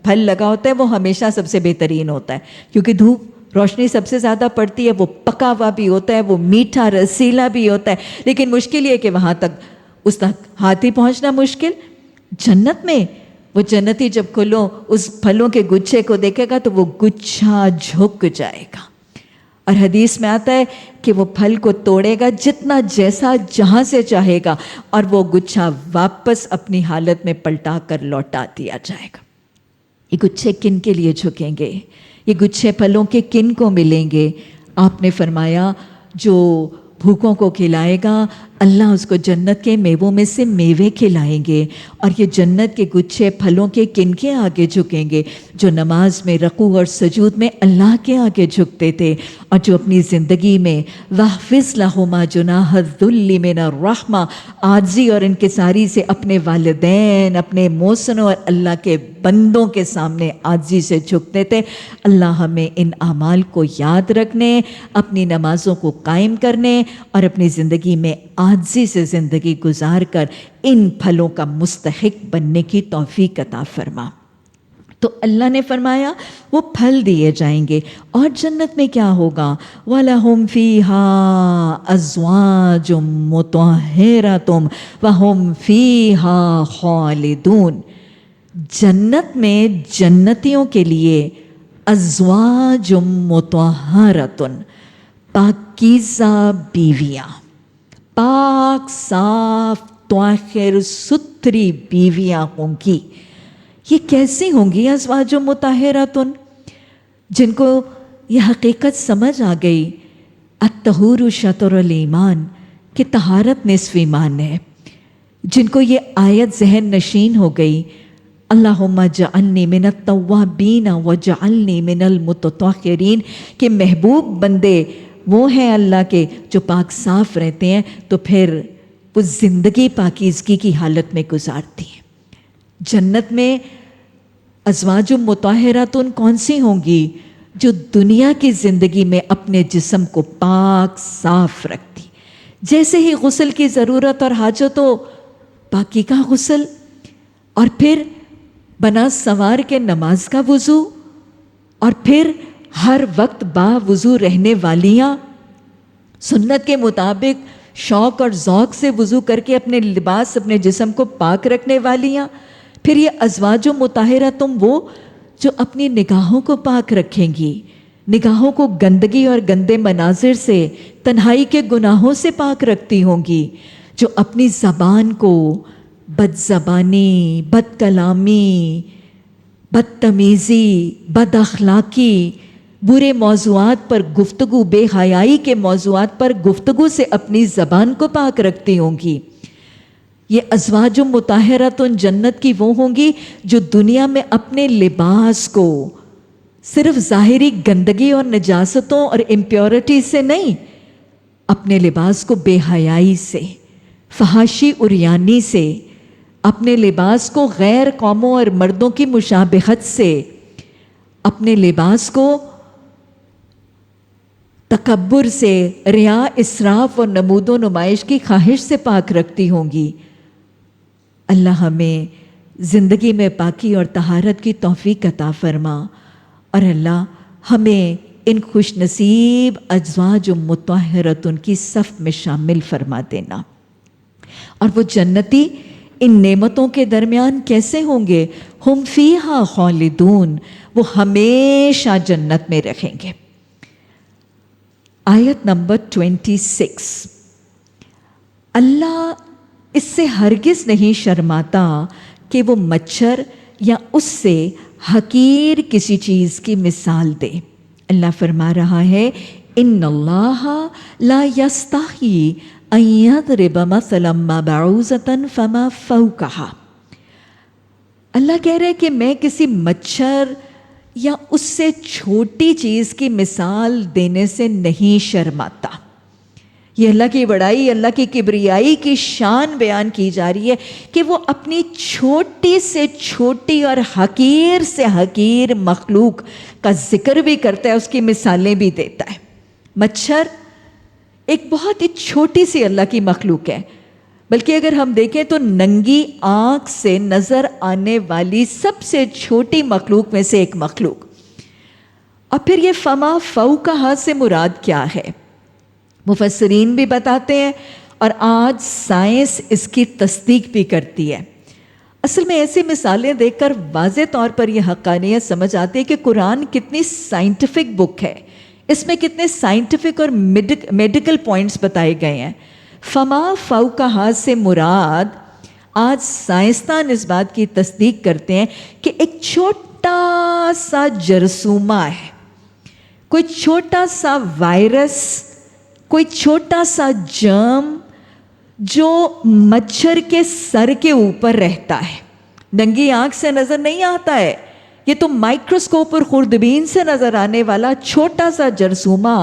پھل لگا ہوتا ہے وہ ہمیشہ سب سے بہترین ہوتا ہے، کیونکہ دھوپ روشنی سب سے زیادہ پڑتی ہے، وہ پکا ہوا بھی ہوتا ہے، وہ میٹھا رسیلا بھی ہوتا ہے. لیکن مشکل یہ کہ وہاں تک اس تک ہاتھ ہی پہنچنا مشکل. جنت میں وہ جنتی جب کھلو اس پھلوں کے گچھے کو دیکھے گا تو وہ گچھا جھک جائے گا. اور حدیث میں آتا ہے کہ وہ پھل کو توڑے گا جتنا جیسا جہاں سے چاہے گا، اور وہ گچھا واپس اپنی حالت میں پلٹا کر لوٹا دیا جائے گا. یہ گچھے کن کے لیے جھکیں گے؟ یہ گچھے پھلوں کے کن کو ملیں گے؟ آپ نے فرمایا جو بھوکوں کو کھلائے گا اللہ اس کو جنت کے میووں میں سے میوے کھلائیں گے. اور یہ جنت کے گچھے پھلوں کے کن کے آگے جھکیں گے؟ جو نماز میں رکوع اور سجود میں اللہ کے آگے جھکتے تھے، اور جو اپنی زندگی میں وَاحْفِظْ لَهُمَا جُنَاحَ الذُّلِّ مِنَ الرَّحْمَةِ، عاجزی اور انکساری سے اپنے والدین، اپنے محسنوں اور اللہ کے بندوں کے سامنے عاجزی سے جھکتے تھے. اللہ ہمیں ان اعمال کو یاد رکھنے، اپنی نمازوں کو قائم کرنے اور اپنی زندگی میں عاجزی سے زندگی گزار کر ان پھلوں کا مستحق بننے کی توفیق عطا فرما. تو اللہ نے فرمایا وہ پھل دیے جائیں گے. اور جنت میں کیا ہوگا؟ وَلَهُمْ فِيهَا أَزْوَاجٌ مُطَهِّرَةٌ وَهُمْ فِيهَا خَالِدُونَ. جنت میں جنتیوں کے لیے ازواج مطہرۃ، پاکیزہ بیویاں، پاک صاف طاہر ستھری بیویاں ہوں گی. یہ کیسی ہوں گی ازواج مطہرۃ؟ جن کو یہ حقیقت سمجھ آ گئی الطہور شطر الایمان کہ طہارت نصف ایمان ہے، جن کو یہ آیت ذہن نشین ہو گئی اللہم اجعلنی من التوابین وجعلنی من المتطہرین، کہ محبوب بندے وہ ہیں اللہ کے جو پاک صاف رہتے ہیں، تو پھر وہ زندگی پاکیزگی کی حالت میں گزارتی ہیں. جنت میں ازواج مطہرات کون سی ہوں گی؟ جو دنیا کی زندگی میں اپنے جسم کو پاک صاف رکھتی. جیسے ہی غسل کی ضرورت اور حاجت ہو پاکی کا غسل، اور پھر بنا سنوار کے نماز کا وضو، اور پھر ہر وقت با وضو رہنے والیاں، سنت کے مطابق شوق اور ذوق سے وضو کر کے اپنے لباس اپنے جسم کو پاک رکھنے والیاں. پھر یہ ازواج مطہرہ تم وہ جو اپنی نگاہوں کو پاک رکھیں گی، نگاہوں کو گندگی اور گندے مناظر سے، تنہائی کے گناہوں سے پاک رکھتی ہوں گی، جو اپنی زبان کو بد زبانی، بد کلامی، بدتمیزی، بد اخلاقی، برے موضوعات پر گفتگو، بے حیائی کے موضوعات پر گفتگو سے اپنی زبان کو پاک رکھتی ہوں گی. یہ ازواج مطہرات جنت کی وہ ہوں گی جو دنیا میں اپنے لباس کو صرف ظاہری گندگی اور نجاستوں اور امپیورٹی سے نہیں، اپنے لباس کو بے حیائی سے، فحاشی عریانی سے، اپنے لباس کو غیر قوموں اور مردوں کی مشابہت سے، اپنے لباس کو تکبر سے، ریا، اسراف اور نمود و نمائش کی خواہش سے پاک رکھتی ہوں گی. اللہ ہمیں زندگی میں پاکی اور طہارت کی توفیق عطا فرما، اور اللہ ہمیں ان خوش نصیب ازواج مطہرات کی صف میں شامل فرما دینا. اور وہ جنتی ان نعمتوں کے درمیان کیسے ہوں گے؟ ہم فیہا خالدون، وہ ہمیشہ جنت میں رہیں گے. آیت نمبر 26. اللہ اس سے ہرگز نہیں شرماتا کہ وہ مچھر یا اس سے حقیر کسی چیز کی مثال دے. اللہ فرما رہا ہے ان اللہ لا یستحی ان یضرب مثلا ما بعوضۃ فما فوقها. اللہ کہہ رہے کہ میں کسی مچھر یا اس سے چھوٹی چیز کی مثال دینے سے نہیں شرماتا. یہ اللہ کی بڑائی، اللہ کی کبریائی کی شان بیان کی جا رہی ہے کہ وہ اپنی چھوٹی سے چھوٹی اور حقیر سے حقیر مخلوق کا ذکر بھی کرتا ہے، اس کی مثالیں بھی دیتا ہے. مچھر ایک بہت ہی چھوٹی سی اللہ کی مخلوق ہے، بلکہ اگر ہم دیکھیں تو ننگی آنکھ سے نظر آنے والی سب سے چھوٹی مخلوق میں سے ایک مخلوق. اور پھر یہ فما فوقہا سے مراد کیا ہے؟ مفسرین بھی بتاتے ہیں اور آج سائنس اس کی تصدیق بھی کرتی ہے. اصل میں ایسی مثالیں دیکھ کر واضح طور پر یہ حقانیت سمجھ آتی ہے کہ قرآن کتنی سائنٹیفک بک ہے، اس میں کتنے سائنٹیفک اور میڈیکل پوائنٹس بتائے گئے ہیں. فما فوقہا سے مراد آج سائنسدان اس بات کی تصدیق کرتے ہیں کہ ایک چھوٹا سا جرثومہ ہے، کوئی چھوٹا سا وائرس، کوئی چھوٹا سا جرم جو مچھر کے سر کے اوپر رہتا ہے. ننگی آنکھ سے نظر نہیں آتا ہے، یہ تو مائکروسکوپ اور خوردبین سے نظر آنے والا چھوٹا سا جرثومہ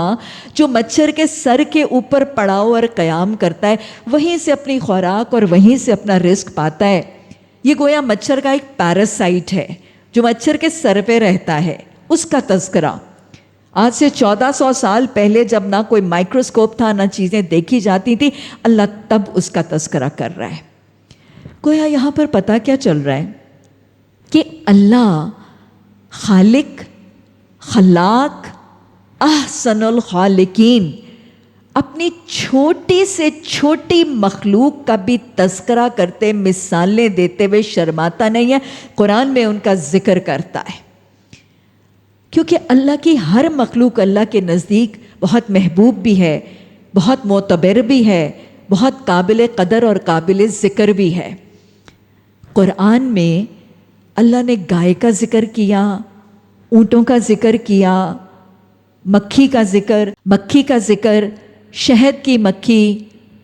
جو مچھر کے سر کے اوپر پڑاؤ اور قیام کرتا ہے، وہیں سے اپنی خوراک اور وہیں سے اپنا رزق پاتا ہے. یہ گویا مچھر کا ایک پیراسائٹ ہے جو مچھر کے سر پہ رہتا ہے. اس کا تذکرہ آج سے 1400 سال پہلے، جب نہ کوئی مائکروسکوپ تھا، نہ چیزیں دیکھی جاتی تھی، اللہ تب اس کا تذکرہ کر رہا ہے. گویا یہاں پر پتہ کیا چل رہا ہے کہ اللہ خالق، خلاق، احسن الخالقین اپنی چھوٹی سے چھوٹی مخلوق کا بھی تذکرہ کرتے، مثالیں دیتے ہوئے شرماتا نہیں ہے. قرآن میں ان کا ذکر کرتا ہے کیونکہ اللہ کی ہر مخلوق اللہ کے نزدیک بہت محبوب بھی ہے، بہت معتبر بھی ہے، بہت قابل قدر اور قابل ذکر بھی ہے. قرآن میں اللہ نے گائے کا ذکر کیا، اونٹوں کا ذکر کیا، مکھی کا ذکر، شہد کی مکھی،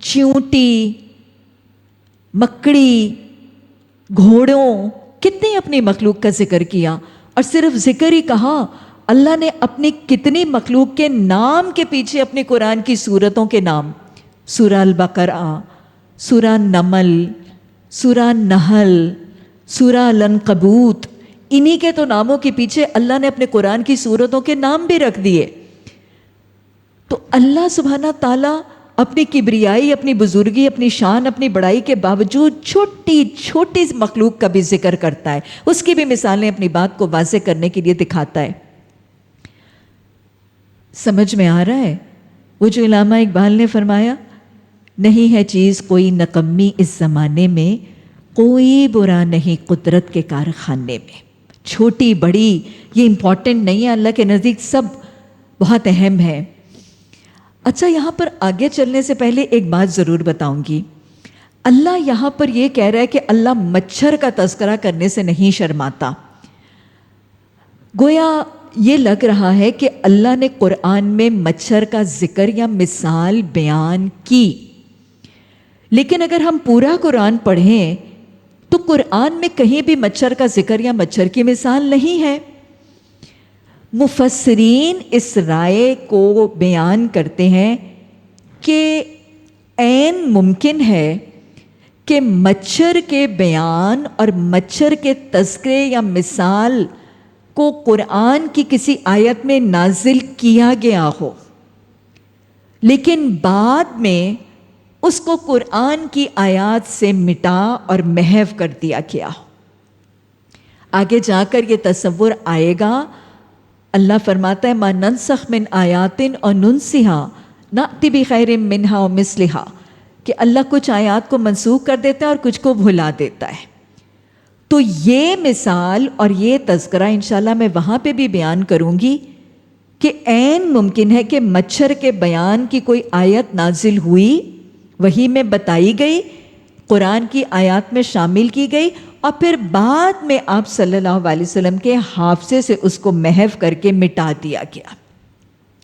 چیونٹی، مکڑی، گھوڑوں، کتنی اپنی مخلوق کا ذکر کیا. اور صرف ذکر ہی کہا، اللہ نے اپنی کتنی مخلوق کے نام کے پیچھے اپنی قرآن کی سورتوں کے نام، سورہ البقرہ، سورہ نمل، سورہ نحل، سورہ العنکبوت، انہی کے تو ناموں کے پیچھے اللہ نے اپنے قرآن کی سورتوں کے نام بھی رکھ دیے. تو اللہ سبحانہ تعالیٰ اپنی کبریائی، اپنی بزرگی، اپنی شان، اپنی بڑائی کے باوجود چھوٹی چھوٹی مخلوق کا بھی ذکر کرتا ہے، اس کی بھی مثالیں اپنی بات کو واضح کرنے کے لیے دکھاتا ہے. سمجھ میں آ رہا ہے وہ جو علامہ اقبال نے فرمایا، نہیں ہے چیز کوئی نکمی اس زمانے میں، کوئی برا نہیں قدرت کے کارخانے میں. چھوٹی بڑی یہ امپورٹنٹ نہیں ہے، اللہ کے نزدیک سب بہت اہم ہے. اچھا، یہاں پر آگے چلنے سے پہلے ایک بات ضرور بتاؤں گی. اللہ یہاں پر یہ کہہ رہا ہے کہ اللہ مچھر کا تذکرہ کرنے سے نہیں شرماتا. گویا یہ لگ رہا ہے کہ اللہ نے قرآن میں مچھر کا ذکر یا مثال بیان کی، لیکن اگر ہم پورا قرآن پڑھیں تو قرآن میں کہیں بھی مچھر کا ذکر یا مچھر کی مثال نہیں ہے. مفسرین اس رائے کو بیان کرتے ہیں کہ عین ممکن ہے کہ مچھر کے بیان اور مچھر کے تذکرے یا مثال کو قرآن کی کسی آیت میں نازل کیا گیا ہو، لیکن بعد میں اس کو قرآن کی آیات سے مٹا اور محو کر دیا گیا. آگے جا کر یہ تصور آئے گا. اللہ فرماتا ہے ما ننسخ من آیات اور ننسها نأتی بخیر منہا و مثلہا، کہ اللہ کچھ آیات کو منسوخ کر دیتا ہے اور کچھ کو بھلا دیتا ہے. تو یہ مثال اور یہ تذکرہ انشاءاللہ میں وہاں پہ بھی بیان کروں گی کہ عین ممکن ہے کہ مچھر کے بیان کی کوئی آیت نازل ہوئی، وہی میں بتائی گئی، قرآن کی آیات میں شامل کی گئی، اور پھر بعد میں آپ صلی اللہ علیہ وسلم کے حافظے سے اس کو محو کر کے مٹا دیا گیا.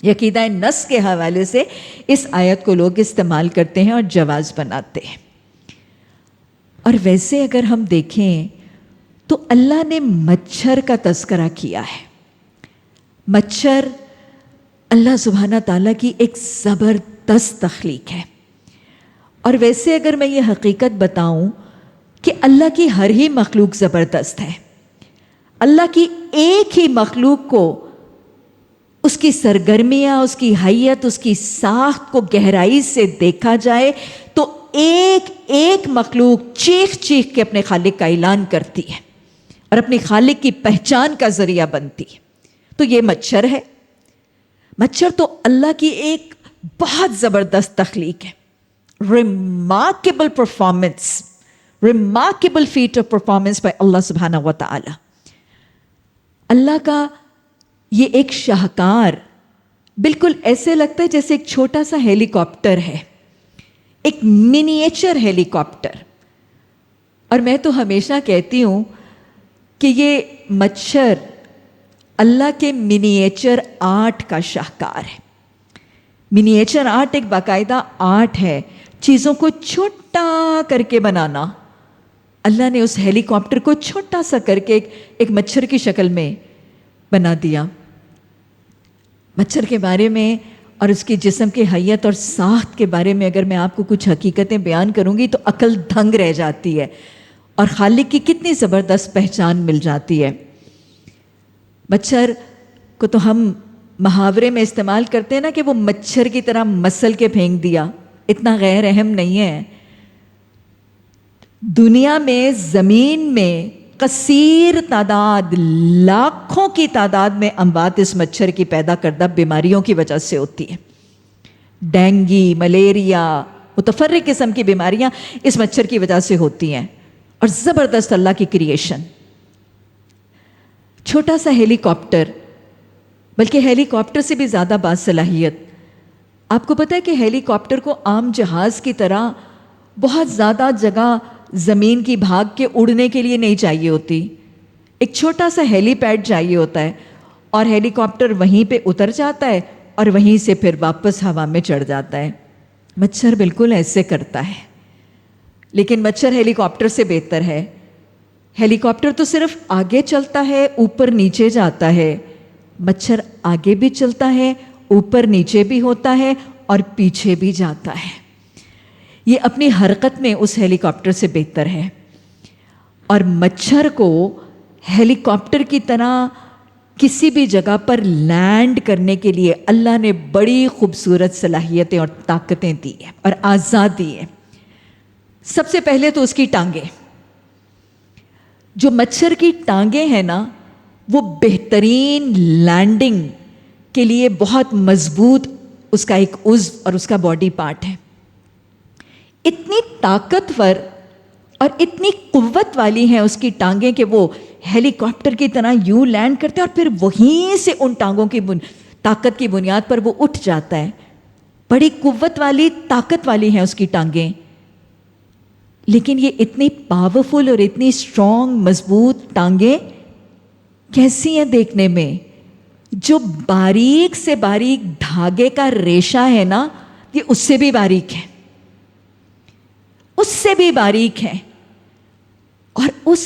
یہ عقیدہ نص کے حوالے سے اس آیت کو لوگ استعمال کرتے ہیں اور جواز بناتے ہیں۔ اور ویسے اگر ہم دیکھیں تو اللہ نے مچھر کا تذکرہ کیا ہے۔ مچھر اللہ سبحانہ تعالیٰ کی ایک زبردست تخلیق ہے، اور ویسے اگر میں یہ حقیقت بتاؤں کہ اللہ کی ہر ہی مخلوق زبردست ہے، اللہ کی ایک ہی مخلوق کو اس کی سرگرمیاں، اس کی حیت، اس کی ساخت کو گہرائی سے دیکھا جائے تو ایک ایک مخلوق چیخ چیخ کے اپنے خالق کا اعلان کرتی ہے اور اپنی خالق کی پہچان کا ذریعہ بنتی ہے۔ تو یہ مچھر ہے۔ مچھر تو اللہ کی ایک بہت زبردست تخلیق ہے۔ Remarkable performance, remarkable feat of performance by اللہ سبحانہ و تعالی۔ اللہ کا یہ ایک شاہکار بالکل ایسے لگتا ہے جیسے ایک چھوٹا سا ہیلی کاپٹر ہے، ایک منییچر ہیلی کاپٹر۔ اور میں تو ہمیشہ کہتی ہوں کہ یہ مچھر اللہ کے منییچر آرٹ کا شاہکار ہے۔ منییچر آرٹ ایک باقاعدہ آرٹ ہے، چیزوں کو چھوٹا کر کے بنانا۔ اللہ نے اس ہیلی کاپٹر کو چھوٹا سا کر کے ایک مچھر کی شکل میں بنا دیا۔ مچھر کے بارے میں اور اس کے جسم کے حیت اور ساخت کے بارے میں اگر میں آپ کو کچھ حقیقتیں بیان کروں گی تو عقل دھنگ رہ جاتی ہے، اور خالق کی کتنی زبردست پہچان مل جاتی ہے۔ مچھر کو تو ہم محاورے میں استعمال کرتے ہیں نا کہ وہ مچھر کی طرح مسل کے پھینک دیا، اتنا غیر اہم نہیں ہے۔ دنیا میں، زمین میں کثیر تعداد، لاکھوں کی تعداد میں اموات اس مچھر کی پیدا کردہ بیماریوں کی وجہ سے ہوتی ہے۔ ڈینگی، ملیریا، متفرق قسم کی بیماریاں اس مچھر کی وجہ سے ہوتی ہیں، اور زبردست اللہ کی کریشن۔ چھوٹا سا ہیلی کاپٹر، بلکہ ہیلی کاپٹر سے بھی زیادہ باصلاحیت۔ آپ کو پتہ ہے کہ ہیلی کاپٹر کو عام جہاز کی طرح بہت زیادہ جگہ زمین کی بھاگ کے اڑنے کے لیے نہیں چاہیے ہوتی۔ ایک چھوٹا سا ہیلی پیڈ چاہیے ہوتا ہے، اور ہیلی کاپٹر وہیں پہ اتر جاتا ہے اور وہیں سے پھر واپس ہوا میں چڑھ جاتا ہے۔ مچھر بالکل ایسے کرتا ہے، لیکن مچھر ہیلی کاپٹر سے بہتر ہے۔ ہیلی کاپٹر تو صرف آگے چلتا ہے، اوپر نیچے جاتا ہے۔ مچھر آگے بھی چلتا ہے، اوپر نیچے بھی ہوتا ہے، اور پیچھے بھی جاتا ہے۔ یہ اپنی حرکت میں اس ہیلی کاپٹر سے بہتر ہے۔ اور مچھر کو ہیلی کاپٹر کی طرح کسی بھی جگہ پر لینڈ کرنے کے لیے اللہ نے بڑی خوبصورت صلاحیتیں اور طاقتیں دی ہیں اور آزاد دی ہیں۔ سب سے پہلے تو اس کی ٹانگیں۔ جو مچھر کی ٹانگیں ہیں نا، وہ بہترین لینڈنگ کے لیے بہت مضبوط اس کا ایک عضو اور اس کا باڈی پارٹ ہے۔ اتنی طاقتور اور اتنی قوت والی ہیں اس کی ٹانگیں کہ وہ ہیلی کاپٹر کی طرح یوں لینڈ کرتے ہیں، اور پھر وہیں سے ان ٹانگوں کی طاقت کی بنیاد پر وہ اٹھ جاتا ہے۔ بڑی قوت والی، طاقت والی ہیں اس کی ٹانگیں، لیکن یہ اتنی پاورفل اور اتنی اسٹرانگ، مضبوط ٹانگیں کیسی ہیں دیکھنے میں؟ جو باریک سے باریک دھاگے کا ریشہ ہے نا، یہ اس سے بھی باریک ہے، اس سے بھی باریک ہے۔ اور اس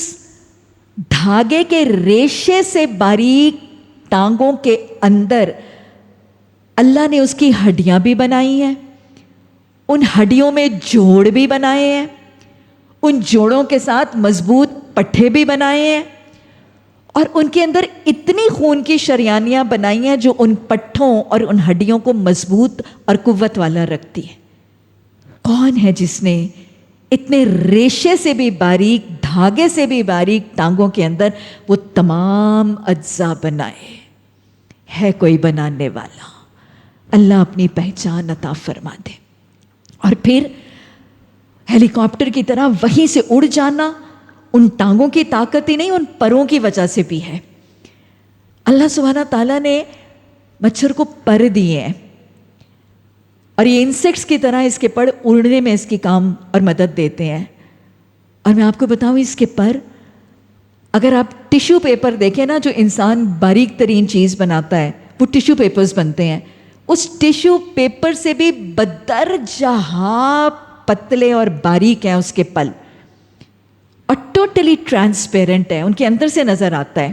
دھاگے کے ریشے سے باریک ٹانگوں کے اندر اللہ نے اس کی ہڈیاں بھی بنائی ہیں، ان ہڈیوں میں جوڑ بھی بنائے ہیں، ان جوڑوں کے ساتھ مضبوط پٹھے بھی بنائے ہیں، اور ان کے اندر اتنی خون کی شریانیاں بنائی ہیں جو ان پٹھوں اور ان ہڈیوں کو مضبوط اور قوت والا رکھتی ہے۔ کون ہے جس نے اتنے ریشے سے بھی باریک، دھاگے سے بھی باریک ٹانگوں کے اندر وہ تمام اجزاء بنائے؟ ہے کوئی بنانے والا؟ اللہ اپنی پہچان عطا فرما دے۔ اور پھر ہیلی کاپٹر کی طرح وہیں سے اڑ جانا ان ٹانگوں کی طاقت ہی نہیں، ان پروں کی وجہ سے بھی ہے۔ اللہ سبحانہ تعالیٰ نے مچھر کو پر دیے ہیں، اور یہ انسیکٹس کی طرح اس کے پر اڑنے میں اس کی کام اور مدد دیتے ہیں۔ اور میں آپ کو بتاؤں، اس کے پر اگر آپ ٹیشو پیپر دیکھیں نا، جو انسان باریک ترین چیز بناتا ہے وہ ٹیشو پیپرز بنتے ہیں، اس ٹیشو پیپر سے بھی بدرجہ پتلے اور باریک ہیں اس کے پل، اور ٹوٹلی ٹرانسپیرنٹ ہے، ان کے اندر سے نظر آتا ہے.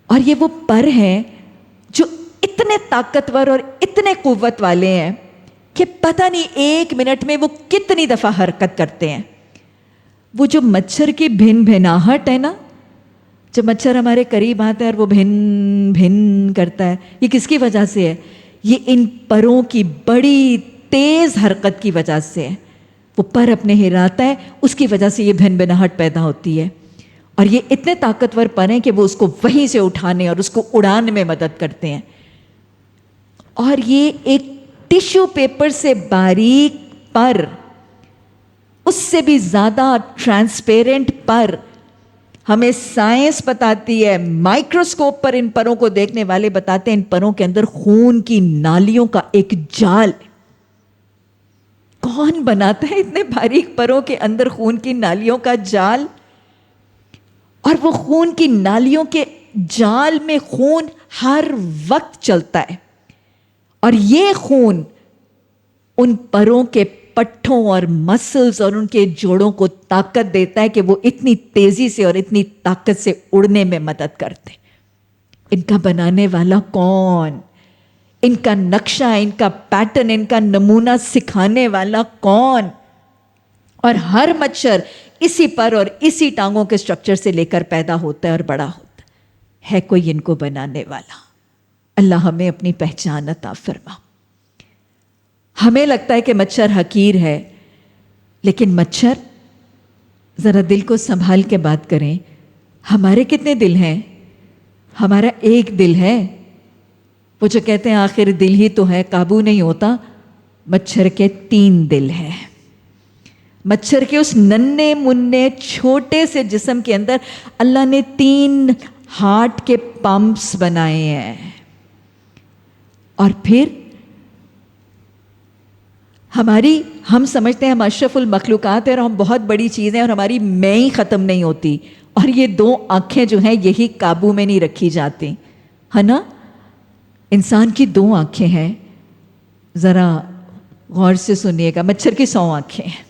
اور یہ وہ پر ہیں جو اتنے طاقتور اور اتنے قوت والے ہیں کہ پتہ نہیں ایک منٹ میں وہ کتنی دفعہ حرکت کرتے ہیں. وہ جو مچھر کی بھن بھناہٹ ہے نا، جب مچھر ہمارے قریب آتا ہے اور وہ بھن بھن کرتا ہے، یہ کس کی وجہ سے ہے؟ یہ ان پروں کی بڑی تیز حرکت کی وجہ سے ہے. وہ پر اپنے ہلاتا ہے، اس کی وجہ سے یہ بھن بھناہٹ پیدا ہوتی ہے. اور یہ اتنے طاقتور پر ہیں کہ وہ اس کو وہیں سے اٹھانے اور اس کو اڑانے میں مدد کرتے ہیں. اور یہ ایک ٹیشو پیپر سے باریک پر، اس سے بھی زیادہ ٹرانسپیرنٹ پر، ہمیں سائنس بتاتی ہے، مائکروسکوپ پر ان پروں کو دیکھنے والے بتاتے ہیں ان پروں کے اندر خون کی نالیوں کا ایک جال. کون بناتا ہے اتنے باریک پروں کے اندر خون کی نالیوں کا جال؟ اور وہ خون کی نالیوں کے جال میں خون ہر وقت چلتا ہے، اور یہ خون ان پروں کے پٹھوں اور مسلز اور ان کے جوڑوں کو طاقت دیتا ہے کہ وہ اتنی تیزی سے اور اتنی طاقت سے اڑنے میں مدد کرتے. ان کا بنانے والا کون؟ ان کا نقشہ، ان کا پیٹرن، ان کا نمونہ سکھانے والا کون؟ اور ہر مچھر اسی پر اور اسی ٹانگوں کے سٹرکچر سے لے کر پیدا ہوتا ہے اور بڑا ہوتا ہے کوئی ان کو بنانے والا. اللہ ہمیں اپنی پہچان عطا فرما. ہمیں لگتا ہے کہ مچھر حقیر ہے، لیکن مچھر، ذرا دل کو سنبھال کے بات کریں. ہمارے کتنے دل ہیں؟ ہمارا ایک دل ہے. وہ جو کہتے ہیں آخر دل ہی تو ہے، قابو نہیں ہوتا. مچھر کے 3 دل ہیں. مچھر کے اس ننھے منھے چھوٹے سے جسم کے اندر اللہ نے 3 ہارٹ کے پمپس بنائے ہیں. اور پھر ہم سمجھتے ہیں ہم اشرف المخلوقات ہیں اور ہم بہت بڑی چیزیں، اور ہماری میں ہی ختم نہیں ہوتی. اور یہ 2 آنکھیں جو ہیں یہی قابو میں نہیں رکھی جاتی، ہے نا؟ انسان کی 2 آنکھیں ہیں. ذرا غور سے سنیے گا. مچھر کی 100 آنکھیں ہیں.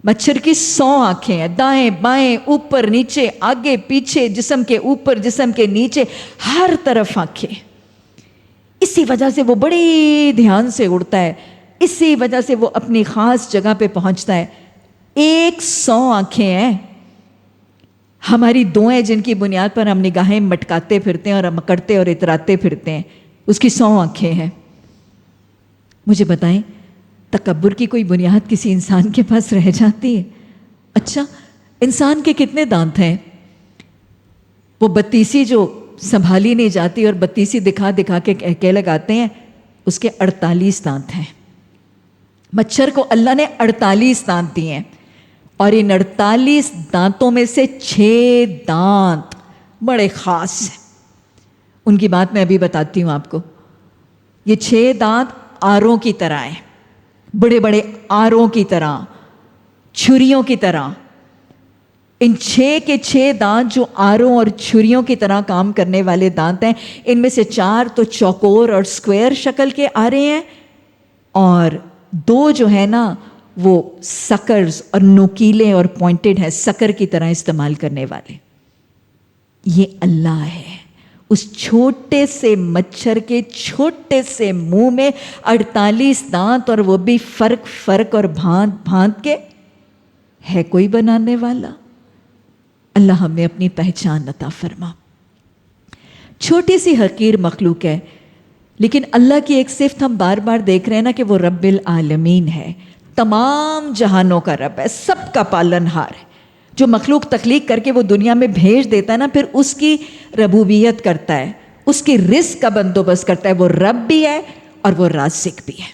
مچھر کی 100 آنکھیں ہیں، دائیں بائیں، اوپر نیچے، آگے پیچھے، جسم کے اوپر جسم کے نیچے، ہر طرف آنکھیں. اسی وجہ سے وہ بڑی دھیان سے اڑتا ہے، اسی وجہ سے وہ اپنی خاص جگہ پہ پہنچتا ہے. 100 آنکھیں ہیں. ہماری 2 ہیں جن کی بنیاد پر ہم نگاہیں مٹکاتے پھرتے ہیں اور مکڑتے اور اتراتے پھرتے ہیں. اس کی 100 آنکھیں ہیں. مجھے بتائیں تکبر کی کوئی بنیاد کسی انسان کے پاس رہ جاتی ہے؟ اچھا، انسان کے کتنے دانت ہیں؟ وہ 32 جو سنبھالی نہیں جاتی اور 32 دکھا دکھا کے کہہ لگاتے ہیں، اس کے 48 دانت ہیں. مچھر کو اللہ نے 48 دانت دیے ہیں، اور ان 48 دانتوں میں سے 6 دانت بڑے خاص ہیں. ان کی بات میں ابھی بتاتی ہوں آپ کو. یہ 6 دانت آروں کی طرح ہیں، بڑے بڑے آروں کی طرح، چھریوں کی طرح. ان 6 کے 6 دانت جو آروں اور چھریوں کی طرح کام کرنے والے دانت ہیں، ان میں سے 4 تو چوکور اور سکوئر شکل کے آ رہے ہیں، اور 2 جو ہے نا وہ سکرز اور نوکیلے اور پوائنٹڈ ہیں، سکر کی طرح استعمال کرنے والے. یہ اللہ ہے. اس چھوٹے سے مچھر کے چھوٹے سے منہ میں 48 دانت، اور وہ بھی فرق فرق اور بھانت بھانت کے. ہے کوئی بنانے والا؟ اللہ ہمیں اپنی پہچان عطا فرما. چھوٹی سی حقیر مخلوق ہے، لیکن اللہ کی ایک صفت ہم بار بار دیکھ رہے ہیں نا کہ وہ رب العالمین ہے. تمام جہانوں کا رب ہے، سب کا پالن ہار ہے. جو مخلوق تخلیق کر کے وہ دنیا میں بھیج دیتا ہے نا، پھر اس کی ربوبیت کرتا ہے، اس کی رزق کا بندوبست کرتا ہے. وہ رب بھی ہے اور وہ رازق بھی ہے.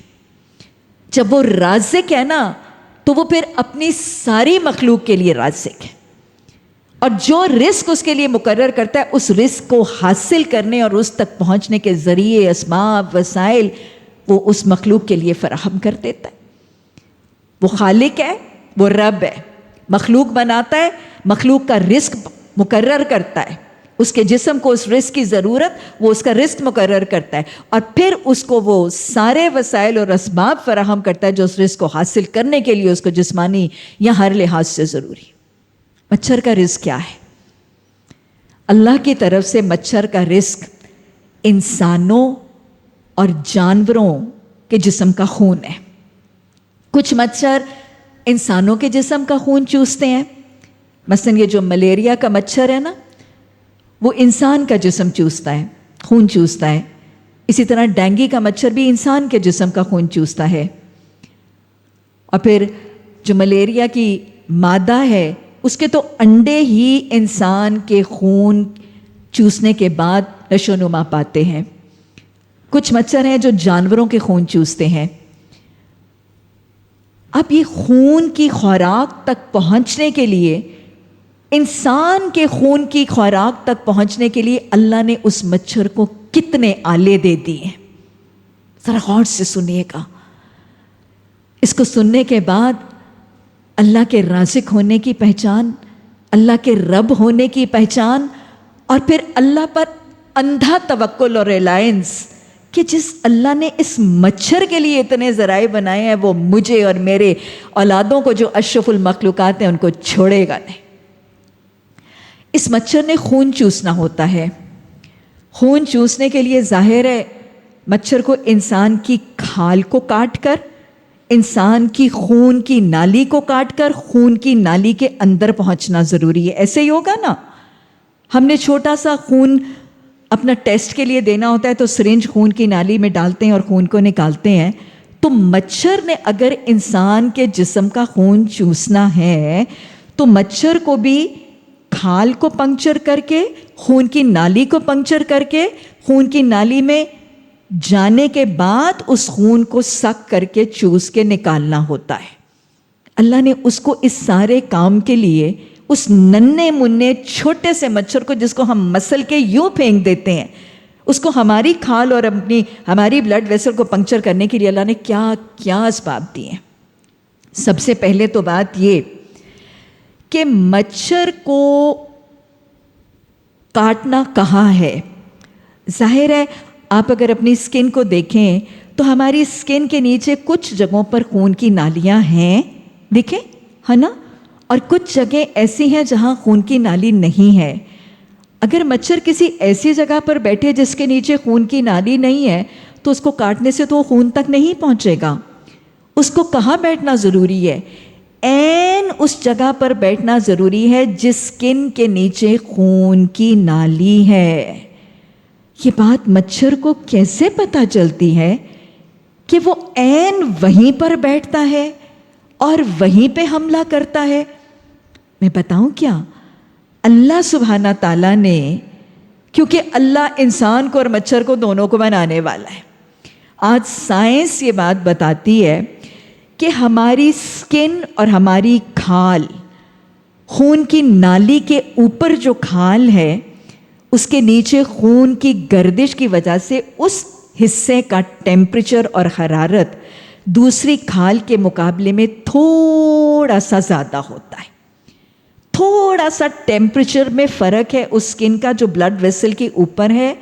جب وہ رازق ہے نا تو وہ پھر اپنی ساری مخلوق کے لیے رازق ہے، اور جو رزق اس کے لیے مقرر کرتا ہے اس رزق کو حاصل کرنے اور اس تک پہنچنے کے ذریعے، اسباب، وسائل وہ اس مخلوق کے لیے فراہم کر دیتا ہے. وہ خالق ہے، وہ رب ہے. مخلوق بناتا ہے، مخلوق کا رزق مقرر کرتا ہے، اس کے جسم کو اس رزق کی ضرورت، وہ اس کا رزق مقرر کرتا ہے، اور پھر اس کو وہ سارے وسائل اور اسباب فراہم کرتا ہے جو اس رزق کو حاصل کرنے کے لیے اس کو جسمانی یا ہر لحاظ سے ضروری۔ مچھر کا رزق کیا ہے؟ اللہ کی طرف سے مچھر کا رزق انسانوں اور جانوروں کے جسم کا خون ہے۔ کچھ مچھر انسانوں کے جسم کا خون چوستے ہیں، مثلا یہ جو ملیریا کا مچھر ہے نا، وہ انسان کا جسم چوستا ہے، خون چوستا ہے۔ اسی طرح ڈینگی کا مچھر بھی انسان کے جسم کا خون چوستا ہے۔ اور پھر جو ملیریا کی مادہ ہے، اس کے تو انڈے ہی انسان کے خون چوسنے کے بعد نشو و نما پاتے ہیں۔ کچھ مچھر ہیں جو جانوروں کے خون چوستے ہیں۔ اب یہ خون کی خوراک تک پہنچنے کے لیے، انسان کے خون کی خوراک تک پہنچنے کے لیے اللہ نے اس مچھر کو کتنے آلے دے دیے ہیں۔ ذرا غور سے سنیے گا۔ اس کو سننے کے بعد اللہ کے رازق ہونے کی پہچان، اللہ کے رب ہونے کی پہچان، اور پھر اللہ پر اندھا توکل اور ریلائنس کہ جس اللہ نے اس مچھر کے لیے اتنے ذرائع بنائے ہیں، وہ مجھے اور میرے اولادوں کو جو اشرف المخلوقات ہیں ان کو چھوڑے گا نہیں۔ اس مچھر نے خون چوسنا ہوتا ہے۔ خون چوسنے کے لیے ظاہر ہے مچھر کو انسان کی کھال کو کاٹ کر، انسان کی خون کی نالی کو کاٹ کر خون کی نالی کے اندر پہنچنا ضروری ہے۔ ایسے ہی ہوگا نا، ہم نے چھوٹا سا خون اپنا ٹیسٹ کے لیے دینا ہوتا ہے تو سرنج خون کی نالی میں ڈالتے ہیں اور خون کو نکالتے ہیں۔ تو مچھر نے اگر انسان کے جسم کا خون چوسنا ہے تو مچھر کو بھی کھال کو پنکچر کر کے، خون کی نالی کو پنکچر کر کے، خون کی نالی میں جانے کے بعد اس خون کو سک کر کے چوس کے نکالنا ہوتا ہے۔ اللہ نے اس کو اس سارے کام کے لیے اس ننھے منھے چھوٹے سے مچھر کو، جس کو ہم مسل کے یوں پھینک دیتے ہیں، اس کو ہماری کھال اور ہماری بلڈ ویسل کو پنکچر کرنے کے لیے اللہ نے کیا کیا اسباب دیے ہیں۔ سب سے پہلے تو بات یہ کہ مچھر کو کاٹنا کہاں ہے؟ ظاہر ہے آپ اگر اپنی سکن کو دیکھیں تو ہماری سکن کے نیچے کچھ جگہوں پر خون کی نالیاں ہیں، دیکھیں ہے نا، اور کچھ جگہیں ایسی ہیں جہاں خون کی نالی نہیں ہے۔ اگر مچھر کسی ایسی جگہ پر بیٹھے جس کے نیچے خون کی نالی نہیں ہے تو اس کو کاٹنے سے تو وہ خون تک نہیں پہنچے گا۔ اس کو کہاں بیٹھنا ضروری ہے؟ عین اس جگہ پر بیٹھنا ضروری ہے جس سکن کے نیچے خون کی نالی ہے۔ یہ بات مچھر کو کیسے پتہ چلتی ہے کہ وہ عین وہیں پر بیٹھتا ہے اور وہیں پہ حملہ کرتا ہے؟ میں بتاؤں کیا؟ اللہ سبحانہ تعالیٰ نے، کیونکہ اللہ انسان کو اور مچھر کو دونوں کو بنانے والا ہے، آج سائنس یہ بات بتاتی ہے کہ ہماری سکن اور ہماری کھال، خون کی نالی کے اوپر جو کھال ہے اس کے نیچے خون کی گردش کی وجہ سے اس حصے کا ٹیمپریچر اور حرارت دوسری کھال کے مقابلے میں تھوڑا سا زیادہ ہوتا ہے۔ تھوڑا سا ٹیمپریچر میں فرق ہے اس سکن کا جو بلڈ ویسل کے اوپر ہے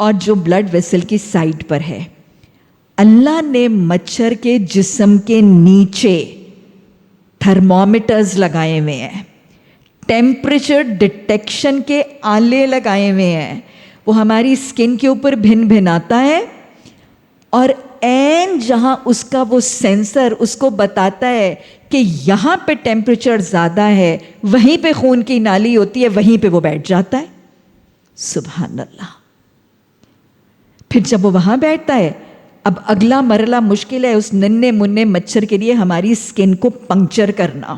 اور جو بلڈ ویسل کی سائڈ پر ہے۔ اللہ نے مچھر کے جسم کے نیچے تھرمومیٹرز لگائے ہوئے ہیں، ٹیمپریچر ڈیٹیکشن کے آلے لگائے ہوئے ہیں۔ وہ ہماری سکن کے اوپر بھن بھناتا ہے اور عین جہاں اس کا وہ سینسر اس کو بتاتا ہے کہ یہاں پہ ٹیمپریچر زیادہ ہے، وہیں پہ خون کی نالی ہوتی ہے، وہیں پہ وہ بیٹھ جاتا ہے۔ سبحان اللہ۔ پھر جب وہ وہاں بیٹھتا ہے، اب اگلا مرحلہ مشکل ہے اس ننھے منھے مچھر کے لیے ہماری سکن کو پنکچر کرنا۔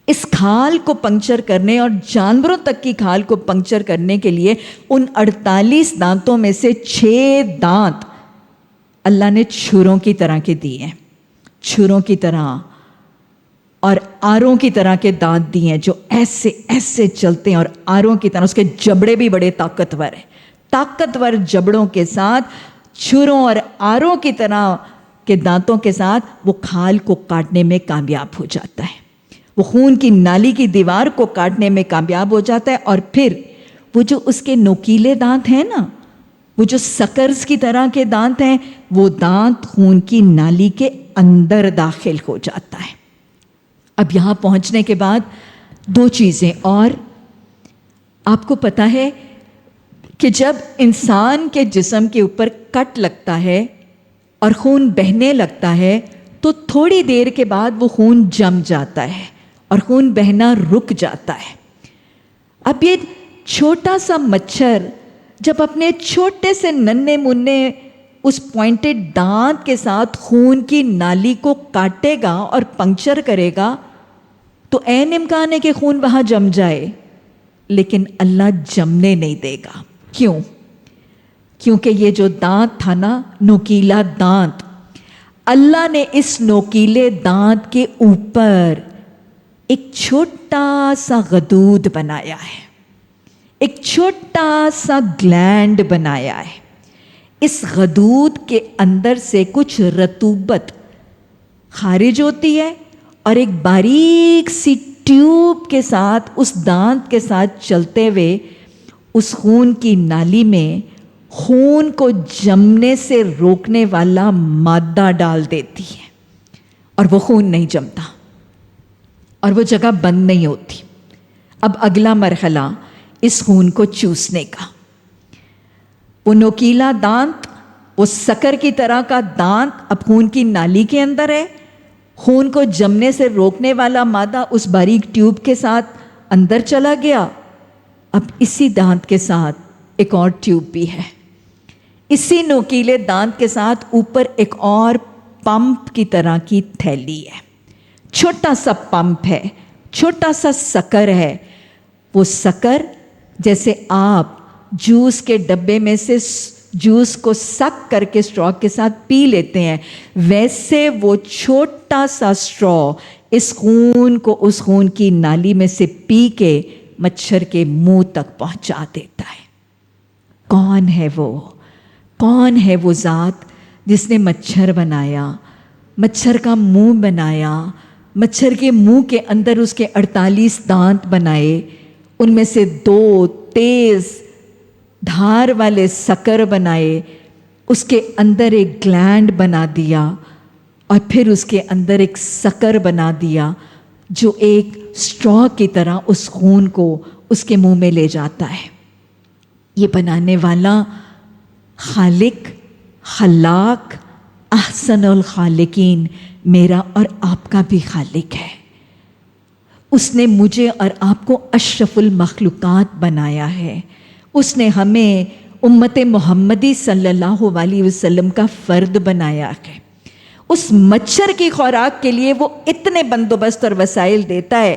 اس کھال کو پنکچر کرنے اور جانوروں تک کی کھال کو پنکچر کرنے کے لیے ان 48 دانتوں میں سے 6 دانت اللہ نے چھروں کی طرح کے دیے ہیں، چھروں کی طرح اور آروں کی طرح کے دانت دیے ہیں جو ایسے ایسے چلتے ہیں، اور آروں کی طرح اس کے جبڑے بھی بڑے طاقتور ہیں۔ طاقتور جبڑوں کے ساتھ، چھروں اور آروں کی طرح کے دانتوں کے ساتھ وہ کھال کو کاٹنے میں کامیاب ہو جاتا ہے، وہ خون کی نالی کی دیوار کو کاٹنے میں کامیاب ہو جاتا ہے، اور پھر وہ جو اس کے نوکیلے دانت ہیں نا، وہ جو سکرز کی طرح کے دانت ہیں، وہ دانت خون کی نالی کے اندر داخل ہو جاتا ہے۔ اب یہاں پہنچنے کے بعد دو چیزیں اور آپ کو پتہ ہے کہ جب انسان کے جسم کے اوپر کٹ لگتا ہے اور خون بہنے لگتا ہے تو تھوڑی دیر کے بعد وہ خون جم جاتا ہے اور خون بہنا رک جاتا ہے۔ اب یہ چھوٹا سا مچھر جب اپنے چھوٹے سے ننھے منھے اس پوائنٹڈ دانت کے ساتھ خون کی نالی کو کاٹے گا اور پنکچر کرے گا تو عین امکان ہے کہ خون وہاں جم جائے، لیکن اللہ جمنے نہیں دے گا۔ کیوں؟ کیونکہ یہ جو دانت تھا نا، نوکیلا دانت، اللہ نے اس نوکیلے دانت کے اوپر ایک چھوٹا سا غدود بنایا ہے، ایک چھوٹا سا گلینڈ بنایا ہے۔ اس غدود کے اندر سے کچھ رطوبت خارج ہوتی ہے اور ایک باریک سی ٹیوب کے ساتھ اس دانت کے ساتھ چلتے ہوئے اس خون کی نالی میں خون کو جمنے سے روکنے والا مادہ ڈال دیتی ہے، اور وہ خون نہیں جمتا اور وہ جگہ بند نہیں ہوتی۔ اب اگلا مرحلہ اس خون کو چوسنے کا۔ وہ نوکیلا دانت، وہ سکر کی طرح کا دانت اب خون کی نالی کے اندر ہے، خون کو جمنے سے روکنے والا مادہ اس باریک ٹیوب کے ساتھ اندر چلا گیا۔ اب اسی دانت کے ساتھ ایک اور ٹیوب بھی ہے، اسی نوکیلے دانت کے ساتھ اوپر ایک اور پمپ کی طرح کی تھیلی ہے، چھوٹا سا پمپ ہے، چھوٹا سا سکر ہے۔ وہ سکر جیسے آپ جوس کے ڈبے میں سے جوس کو سک کر کے اسٹرا کے ساتھ پی لیتے ہیں، ویسے وہ چھوٹا سا اسٹرا اس خون کو اس خون کی نالی میں سے پی کے مچھر کے منہ تک پہنچا دیتا ہے۔ کون ہے وہ؟ کون ہے وہ ذات جس نے مچھر بنایا، مچھر کا منہ بنایا، مچھر کے منہ کے اندر اس کے 48 دانت بنائے، ان میں سے 2 تیز دھار والے سکر بنائے، اس کے اندر ایک گلینڈ بنا دیا اور پھر اس کے اندر ایک سکر بنا دیا جو ایک اسٹرا کی طرح اس خون کو اس کے منہ میں لے جاتا ہے۔ یہ بنانے والا خالق، خلاق، احسن الخالقین میرا اور آپ کا بھی خالق ہے۔ اس نے مجھے اور آپ کو اشرف المخلوقات بنایا ہے۔ اس نے ہمیں امت محمدی صلی اللہ علیہ وسلم کا فرد بنایا ہے۔ اس مچھر کی خوراک کے لیے وہ اتنے بندوبست اور وسائل دیتا ہے،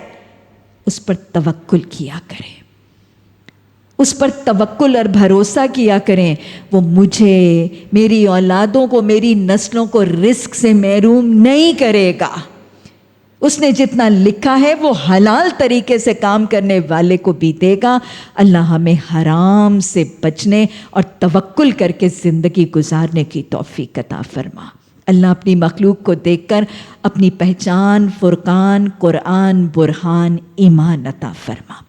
اس پر توکل کیا کریں، اس پر توکل اور بھروسہ کیا کریں۔ وہ مجھے، میری اولادوں کو، میری نسلوں کو رزق سے محروم نہیں کرے گا۔ اس نے جتنا لکھا ہے وہ حلال طریقے سے کام کرنے والے کو بھی دے گا۔ اللہ ہمیں حرام سے بچنے اور توکل کر کے زندگی گزارنے کی توفیق عطا فرما۔ اللہ اپنی مخلوق کو دیکھ کر اپنی پہچان، فرقان، قرآن، برہان، ایمان عطا فرما۔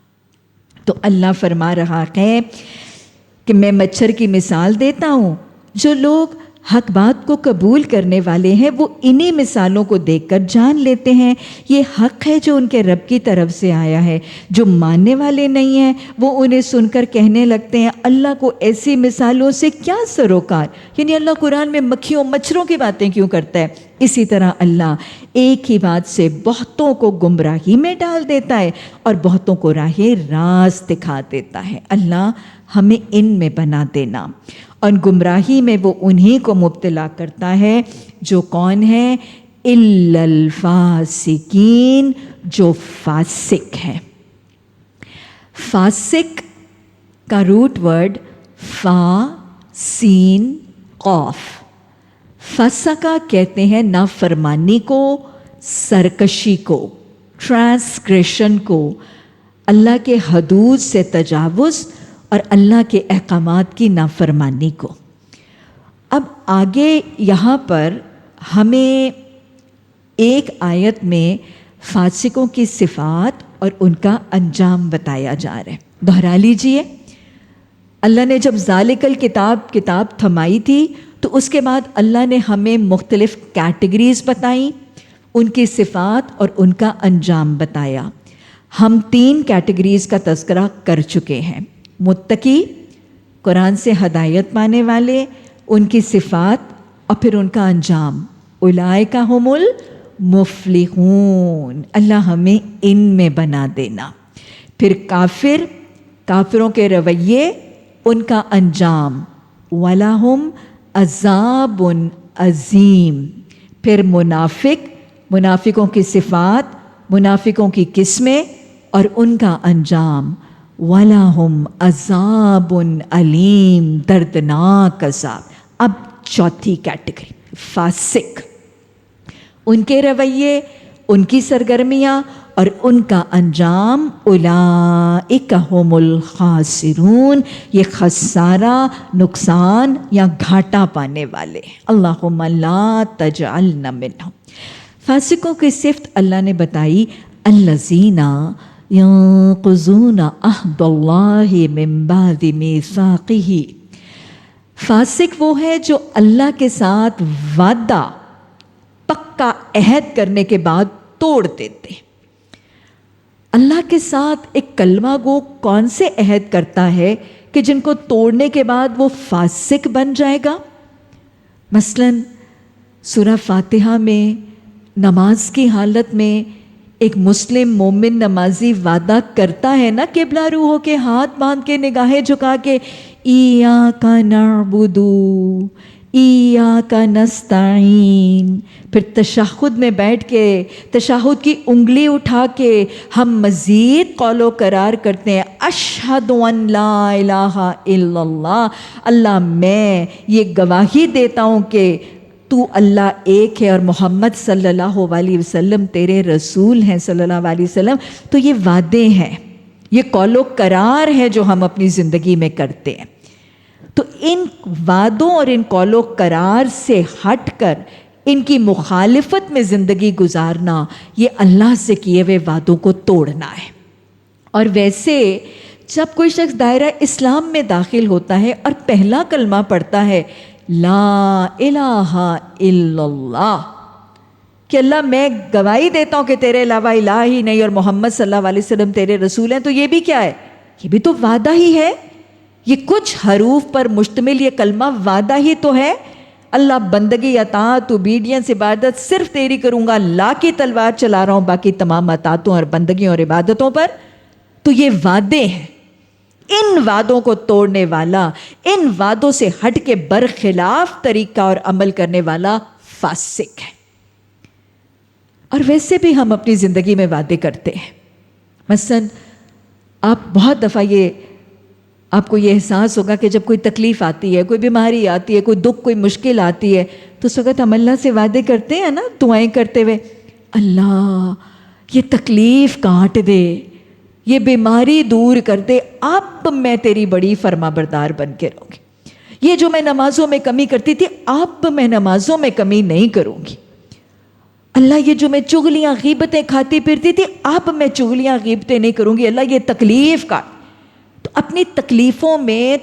تو اللہ فرما رہا ہے کہ میں مچھر کی مثال دیتا ہوں، جو لوگ حق بات کو قبول کرنے والے ہیں وہ انہی مثالوں کو دیکھ کر جان لیتے ہیں یہ حق ہے جو ان کے رب کی طرف سے آیا ہے۔ جو ماننے والے نہیں ہیں وہ انہیں سن کر کہنے لگتے ہیں اللہ کو ایسی مثالوں سے کیا سروکار، یعنی اللہ قرآن میں مکھیوں مچھروں کی باتیں کیوں کرتا ہے؟ اسی طرح اللہ ایک ہی بات سے بہتوں کو گمراہی میں ڈال دیتا ہے اور بہتوں کو راہ راست دکھا دیتا ہے۔ اللہ ہمیں ان میں بنا دینا، اور گمراہی میں وہ انہی کو مبتلا کرتا ہے جو کون ہے؟ الا الفاسقین، جو فاسق ہے۔ فاسق کا روٹ ورڈ فا سین قاف، فسقہ کہتے ہیں نافرمانی کو، سرکشی کو، ٹرانسگریشن کو، اللہ کے حدود سے تجاوز اور اللہ کے احکامات کی نافرمانی کو۔ اب آگے یہاں پر ہمیں ایک آیت میں فاسقوں کی صفات اور ان کا انجام بتایا جا رہا ہے، دہرا لیجئے اللہ نے جب ذالک کتاب تھمائی تھی تو اس کے بعد اللہ نے ہمیں مختلف کیٹیگریز بتائیں، ان کی صفات اور ان کا انجام بتایا۔ ہم 3 کیٹیگریز کا تذکرہ کر چکے ہیں، متقی، قرآن سے ہدایت پانے والے، ان کی صفات اور پھر ان کا انجام، اولئک ھم المفلحون، اللہ ہمیں ان میں بنا دینا۔ پھر کافروں کے رویے، ان کا انجام، وَلَهُمْ عذاب عظیم۔ پھر منافقوں کی صفات، منافقوں کی قسمیں اور ان کا انجام، وَلَهُمْ عذاب علیم، دردناک عذاب۔ اب چوتھی کیٹیگری، فاسق، ان کے رویے، ان کی سرگرمیاں اور ان کا انجام، اولئک ھم الخاسرون، یہ خسارہ، نقصان یا گھاٹا پانے والے۔ اللہم لا تجعلنا منہم۔ فاسقوں کی صفت اللہ نے بتائی، الذین ینقضون عہد اللہ من بعد میثاقہ۔ فاسق وہ ہے جو اللہ کے ساتھ وعدہ، پکا عہد کرنے کے بعد توڑ دیتے۔ اللہ کے ساتھ ایک کلمہ گو کون سے عہد کرتا ہے کہ جن کو توڑنے کے بعد وہ فاسق بن جائے گا؟ مثلا سورہ فاتحہ میں نماز کی حالت میں ایک مسلم مومن نمازی وعدہ کرتا ہے نا، قبلہ رو ہو کے، ہاتھ باندھ کے، نگاہیں جھکا کے، ایاک نعبد ایاک نستعین۔ پھر تشہد میں بیٹھ کے، تشہد کی انگلی اٹھا کے ہم مزید قول و قرار کرتے ہیں، اشہد ان لا الہ الا اللہ، اللہ میں یہ گواہی دیتا ہوں کہ تو اللہ ایک ہے اور محمد صلی اللہ علیہ وسلم تیرے رسول ہیں صلی اللہ علیہ وسلم۔ تو یہ وعدے ہیں، یہ قول و قرار ہے جو ہم اپنی زندگی میں کرتے ہیں۔ تو ان وعدوں اور ان قول و قرار سے ہٹ کر ان کی مخالفت میں زندگی گزارنا، یہ اللہ سے کیے ہوئے وعدوں کو توڑنا ہے۔ اور ویسے جب کوئی شخص دائرہ اسلام میں داخل ہوتا ہے اور پہلا کلمہ پڑھتا ہے لا الہ الا اللہ، کہ اللہ میں گواہی دیتا ہوں کہ تیرے علاوہ الہ ہی نہیں اور محمد صلی اللہ علیہ وسلم تیرے رسول ہیں، تو یہ بھی کیا ہے؟ یہ بھی تو وعدہ ہی ہے۔ یہ کچھ حروف پر مشتمل یہ کلمہ وعدہ ہی تو ہے۔ اللہ بندگی، اطاعت، اوبیڈینس، عبادت صرف تیری کروں گا، لا کی تلوار چلا رہا ہوں باقی تمام اطاعتوں اور بندگیوں اور عبادتوں پر۔ تو یہ وعدے ہیں۔ ان وعدوں کو توڑنے والا، ان وعدوں سے ہٹ کے برخلاف طریقہ اور عمل کرنے والا فاسق ہے۔ اور ویسے بھی ہم اپنی زندگی میں وعدے کرتے ہیں۔ مثلا آپ بہت دفعہ آپ کو یہ احساس ہوگا کہ جب کوئی تکلیف آتی ہے، کوئی بیماری آتی ہے، کوئی دکھ، کوئی مشکل آتی ہے، تو اس وقت ہم اللہ سے وعدے کرتے ہیں نا، دعائیں کرتے ہوئے، اللہ یہ تکلیف کاٹ دے، یہ بیماری دور کر دے، اب میں تیری بڑی فرما بردار بن کے رہوں گی۔ یہ جو میں نمازوں میں کمی کرتی تھی، اب میں نمازوں میں کمی نہیں کروں گی۔ اللہ یہ جو میں چغلیاں غیبتیں کھاتی پھرتی تھی، اب میں چغلیاں غیبتیں نہیں کروں گی۔ اللہ یہ تکلیف کاٹ۔ تو اپنی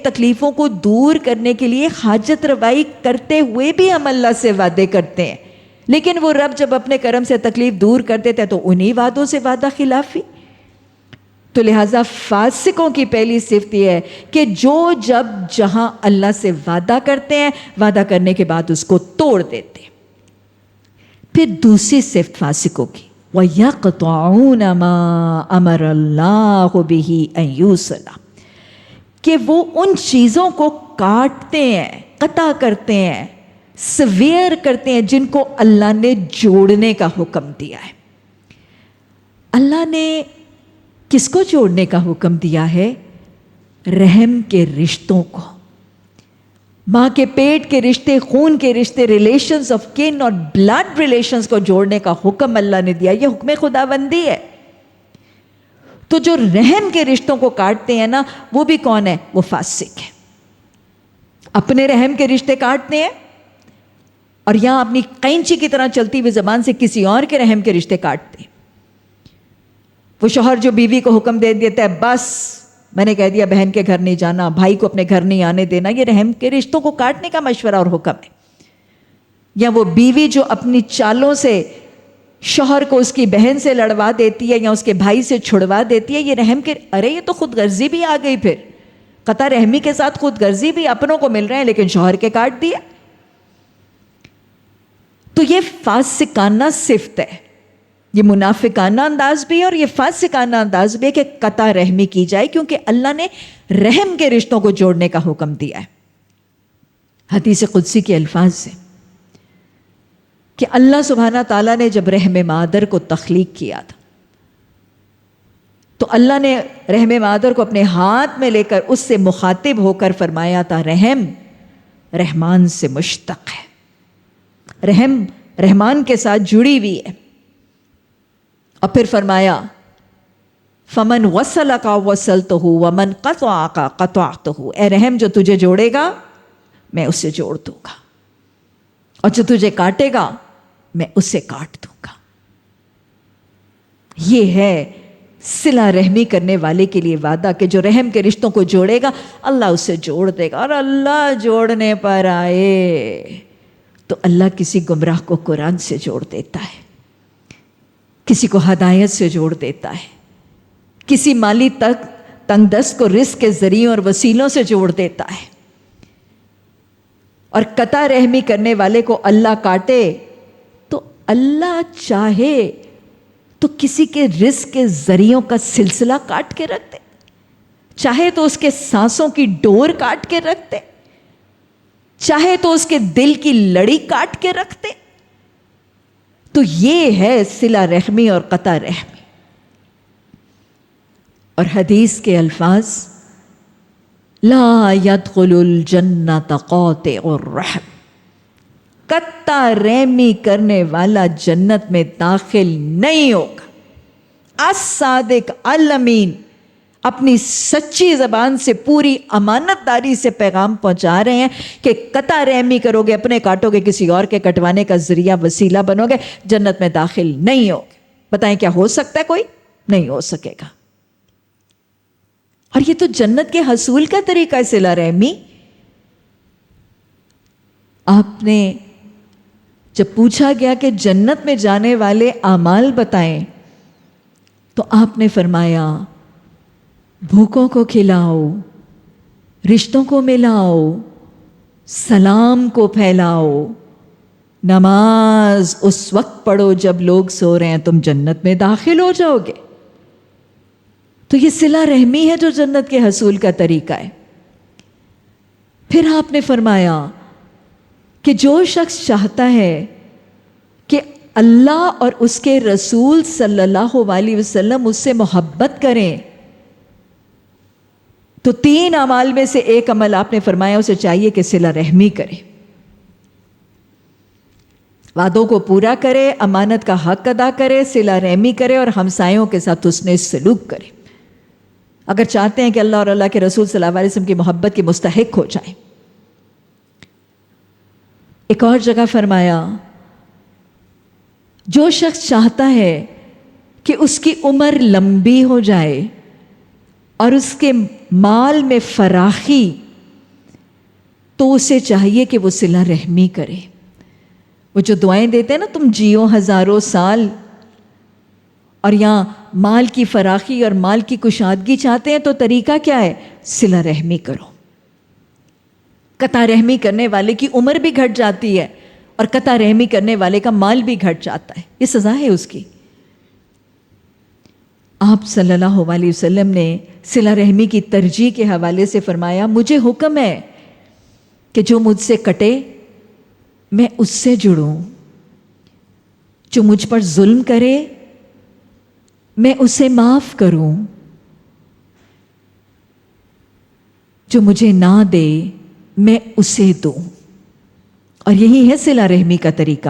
تکلیفوں کو دور کرنے کے لیے حاجت روائی کرتے ہوئے بھی ہم اللہ سے وعدے کرتے ہیں، لیکن وہ رب جب اپنے کرم سے تکلیف دور کر دیتے ہیں تو انہی وعدوں سے وعدہ خلافی۔ تو لہٰذا فاسقوں کی پہلی صفت یہ ہے کہ جو جب جہاں اللہ سے وعدہ کرتے ہیں، وعدہ کرنے کے بعد اس کو توڑ دیتے ہیں۔ پھر دوسری صفت فاسقوں کی، وَيَقْطَعُونَ مَا أَمَرَ اللَّهُ بِهِ أَن يُوصَلَ، کہ وہ ان چیزوں کو کاٹتے ہیں، قطع کرتے ہیں، سویئر کرتے ہیں جن کو اللہ نے جوڑنے کا حکم دیا ہے۔ اللہ نے کس کو جوڑنے کا حکم دیا ہے؟ رحم کے رشتوں کو، ماں کے پیٹ کے رشتے، خون کے رشتے، ریلیشنز آف کن اور بلڈ ریلیشنز کو جوڑنے کا حکم اللہ نے دیا۔ یہ حکم خداوندی ہے۔ تو جو رحم کے رشتوں کو کاٹتے ہیں نا، وہ بھی کون ہے؟ وہ فاسق ہے۔ اپنے رحم کے رشتے کاٹتے ہیں اور یہاں اپنی قینچی کی طرح چلتی ہوئی زبان سے کسی اور کے رحم کے رشتے کاٹتے ہیں۔ وہ شوہر جو بیوی کو حکم دے دیتا ہے، بس میں نے کہہ دیا بہن کے گھر نہیں جانا، بھائی کو اپنے گھر نہیں آنے دینا، یہ رحم کے رشتوں کو کاٹنے کا مشورہ اور حکم ہے۔ یا وہ بیوی جو اپنی چالوں سے شوہر کو اس کی بہن سے لڑوا دیتی ہے یا اس کے بھائی سے چھڑوا دیتی ہے، یہ رحم کے، ارے یہ تو خود غرضی بھی آ گئی، پھر قطع رحمی کے ساتھ خود غرضی بھی، اپنوں کو مل رہے ہیں لیکن شوہر کے کاٹ دیا۔ تو یہ فاسقانہ صفت ہے، یہ منافقانہ انداز بھی ہے اور یہ فاسقانہ انداز بھی ہے کہ قطع رحمی کی جائے، کیونکہ اللہ نے رحم کے رشتوں کو جوڑنے کا حکم دیا ہے۔ حدیث قدسی کے الفاظ سے کہ اللہ سبحانہ تعالیٰ نے جب رحم مادر کو تخلیق کیا تھا تو اللہ نے رحم مادر کو اپنے ہاتھ میں لے کر اس سے مخاطب ہو کر فرمایا تھا رحم رحمان سے مشتق ہے، رحم رحمان کے ساتھ جڑی ہوئی ہے۔ اور پھر فرمایا فمن وصلک وصلتہ ومن قطعک قطعتہ، اے رحم جو تجھے جوڑے گا میں اسے جوڑ دوں گا، اور جو تجھے کاٹے گا میں اسے کاٹ دوں گا۔ یہ ہے صلہ رحمی کرنے والے کے لیے وعدہ کہ جو رحم کے رشتوں کو جوڑے گا اللہ اسے جوڑ دے گا۔ اور اللہ جوڑنے پر آئے تو اللہ کسی گمراہ کو قرآن سے جوڑ دیتا ہے، کسی کو ہدایت سے جوڑ دیتا ہے، کسی مالی تنگ دست کو رزق کے ذریعوں اور وسیلوں سے جوڑ دیتا ہے۔ اور قطع رحمی کرنے والے کو اللہ کاٹے تو اللہ چاہے تو کسی کے رزق کے ذریعوں کا سلسلہ کاٹ کے رکھ دے، چاہے تو اس کے سانسوں کی ڈور کاٹ کے رکھ دے، چاہے تو اس کے دل کی لڑی کاٹ کے رکھ دے۔ تو یہ ہے صلہ رحمی اور قطع رحمی۔ اور حدیث کے الفاظ لا يدخل الجنت قاطع الرحم، قطع رحمی کرنے والا جنت میں داخل نہیں ہوگا۔ الصادق الامین اپنی سچی زبان سے پوری امانت داری سے پیغام پہنچا رہے ہیں کہ قطع رحمی کرو گے، اپنے کاٹو گے، کسی اور کے کٹوانے کا ذریعہ وسیلہ بنو گے، جنت میں داخل نہیں ہوگے۔ بتائیں کیا ہو سکتا ہے؟ کوئی نہیں ہو سکے گا۔ اور یہ تو جنت کے حصول کا طریقہ ہے صلہ رحمی۔ آپ نے جب پوچھا گیا کہ جنت میں جانے والے اعمال بتائیں تو آپ نے فرمایا بھوکوں کو کھلاؤ، رشتوں کو ملاؤ، سلام کو پھیلاؤ، نماز اس وقت پڑھو جب لوگ سو رہے ہیں، تم جنت میں داخل ہو جاؤ گے۔ تو یہ صلہ رحمی ہے جو جنت کے حصول کا طریقہ ہے۔ پھر آپ نے فرمایا کہ جو شخص چاہتا ہے کہ اللہ اور اس کے رسول صلی اللہ علیہ وسلم اس سے محبت کریں تو 3 اعمال میں سے ایک عمل آپ نے فرمایا اسے چاہیے کہ صلہ رحمی کرے، وعدوں کو پورا کرے، امانت کا حق ادا کرے، صلہ رحمی کرے اور ہمسایوں کے ساتھ حسن سلوک کرے، اگر چاہتے ہیں کہ اللہ اور اللہ کے رسول صلی اللہ علیہ وسلم کی محبت کے مستحق ہو جائیں۔ ایک اور جگہ فرمایا جو شخص چاہتا ہے کہ اس کی عمر لمبی ہو جائے اور اس کے مال میں فراخی، تو اسے چاہیے کہ وہ صلہ رحمی کرے۔ وہ جو دعائیں دیتے ہیں نا، تم جیو ہزاروں سال، اور یہاں مال کی فراخی اور مال کی کشادگی چاہتے ہیں تو طریقہ کیا ہے؟ صلہ رحمی کرو۔ قطع رحمی کرنے والے کی عمر بھی گھٹ جاتی ہے اور قطع رحمی کرنے والے کا مال بھی گھٹ جاتا ہے، یہ سزا ہے اس کی۔ آپ صلی اللہ علیہ وسلم نے صلہ رحمی کی ترجیح کے حوالے سے فرمایا مجھے حکم ہے کہ جو مجھ سے کٹے میں اس سے جڑوں، جو مجھ پر ظلم کرے میں اسے معاف کروں، جو مجھے نہ دے میں اسے دوں۔ اور یہی ہے صلہ رحمی کا طریقہ۔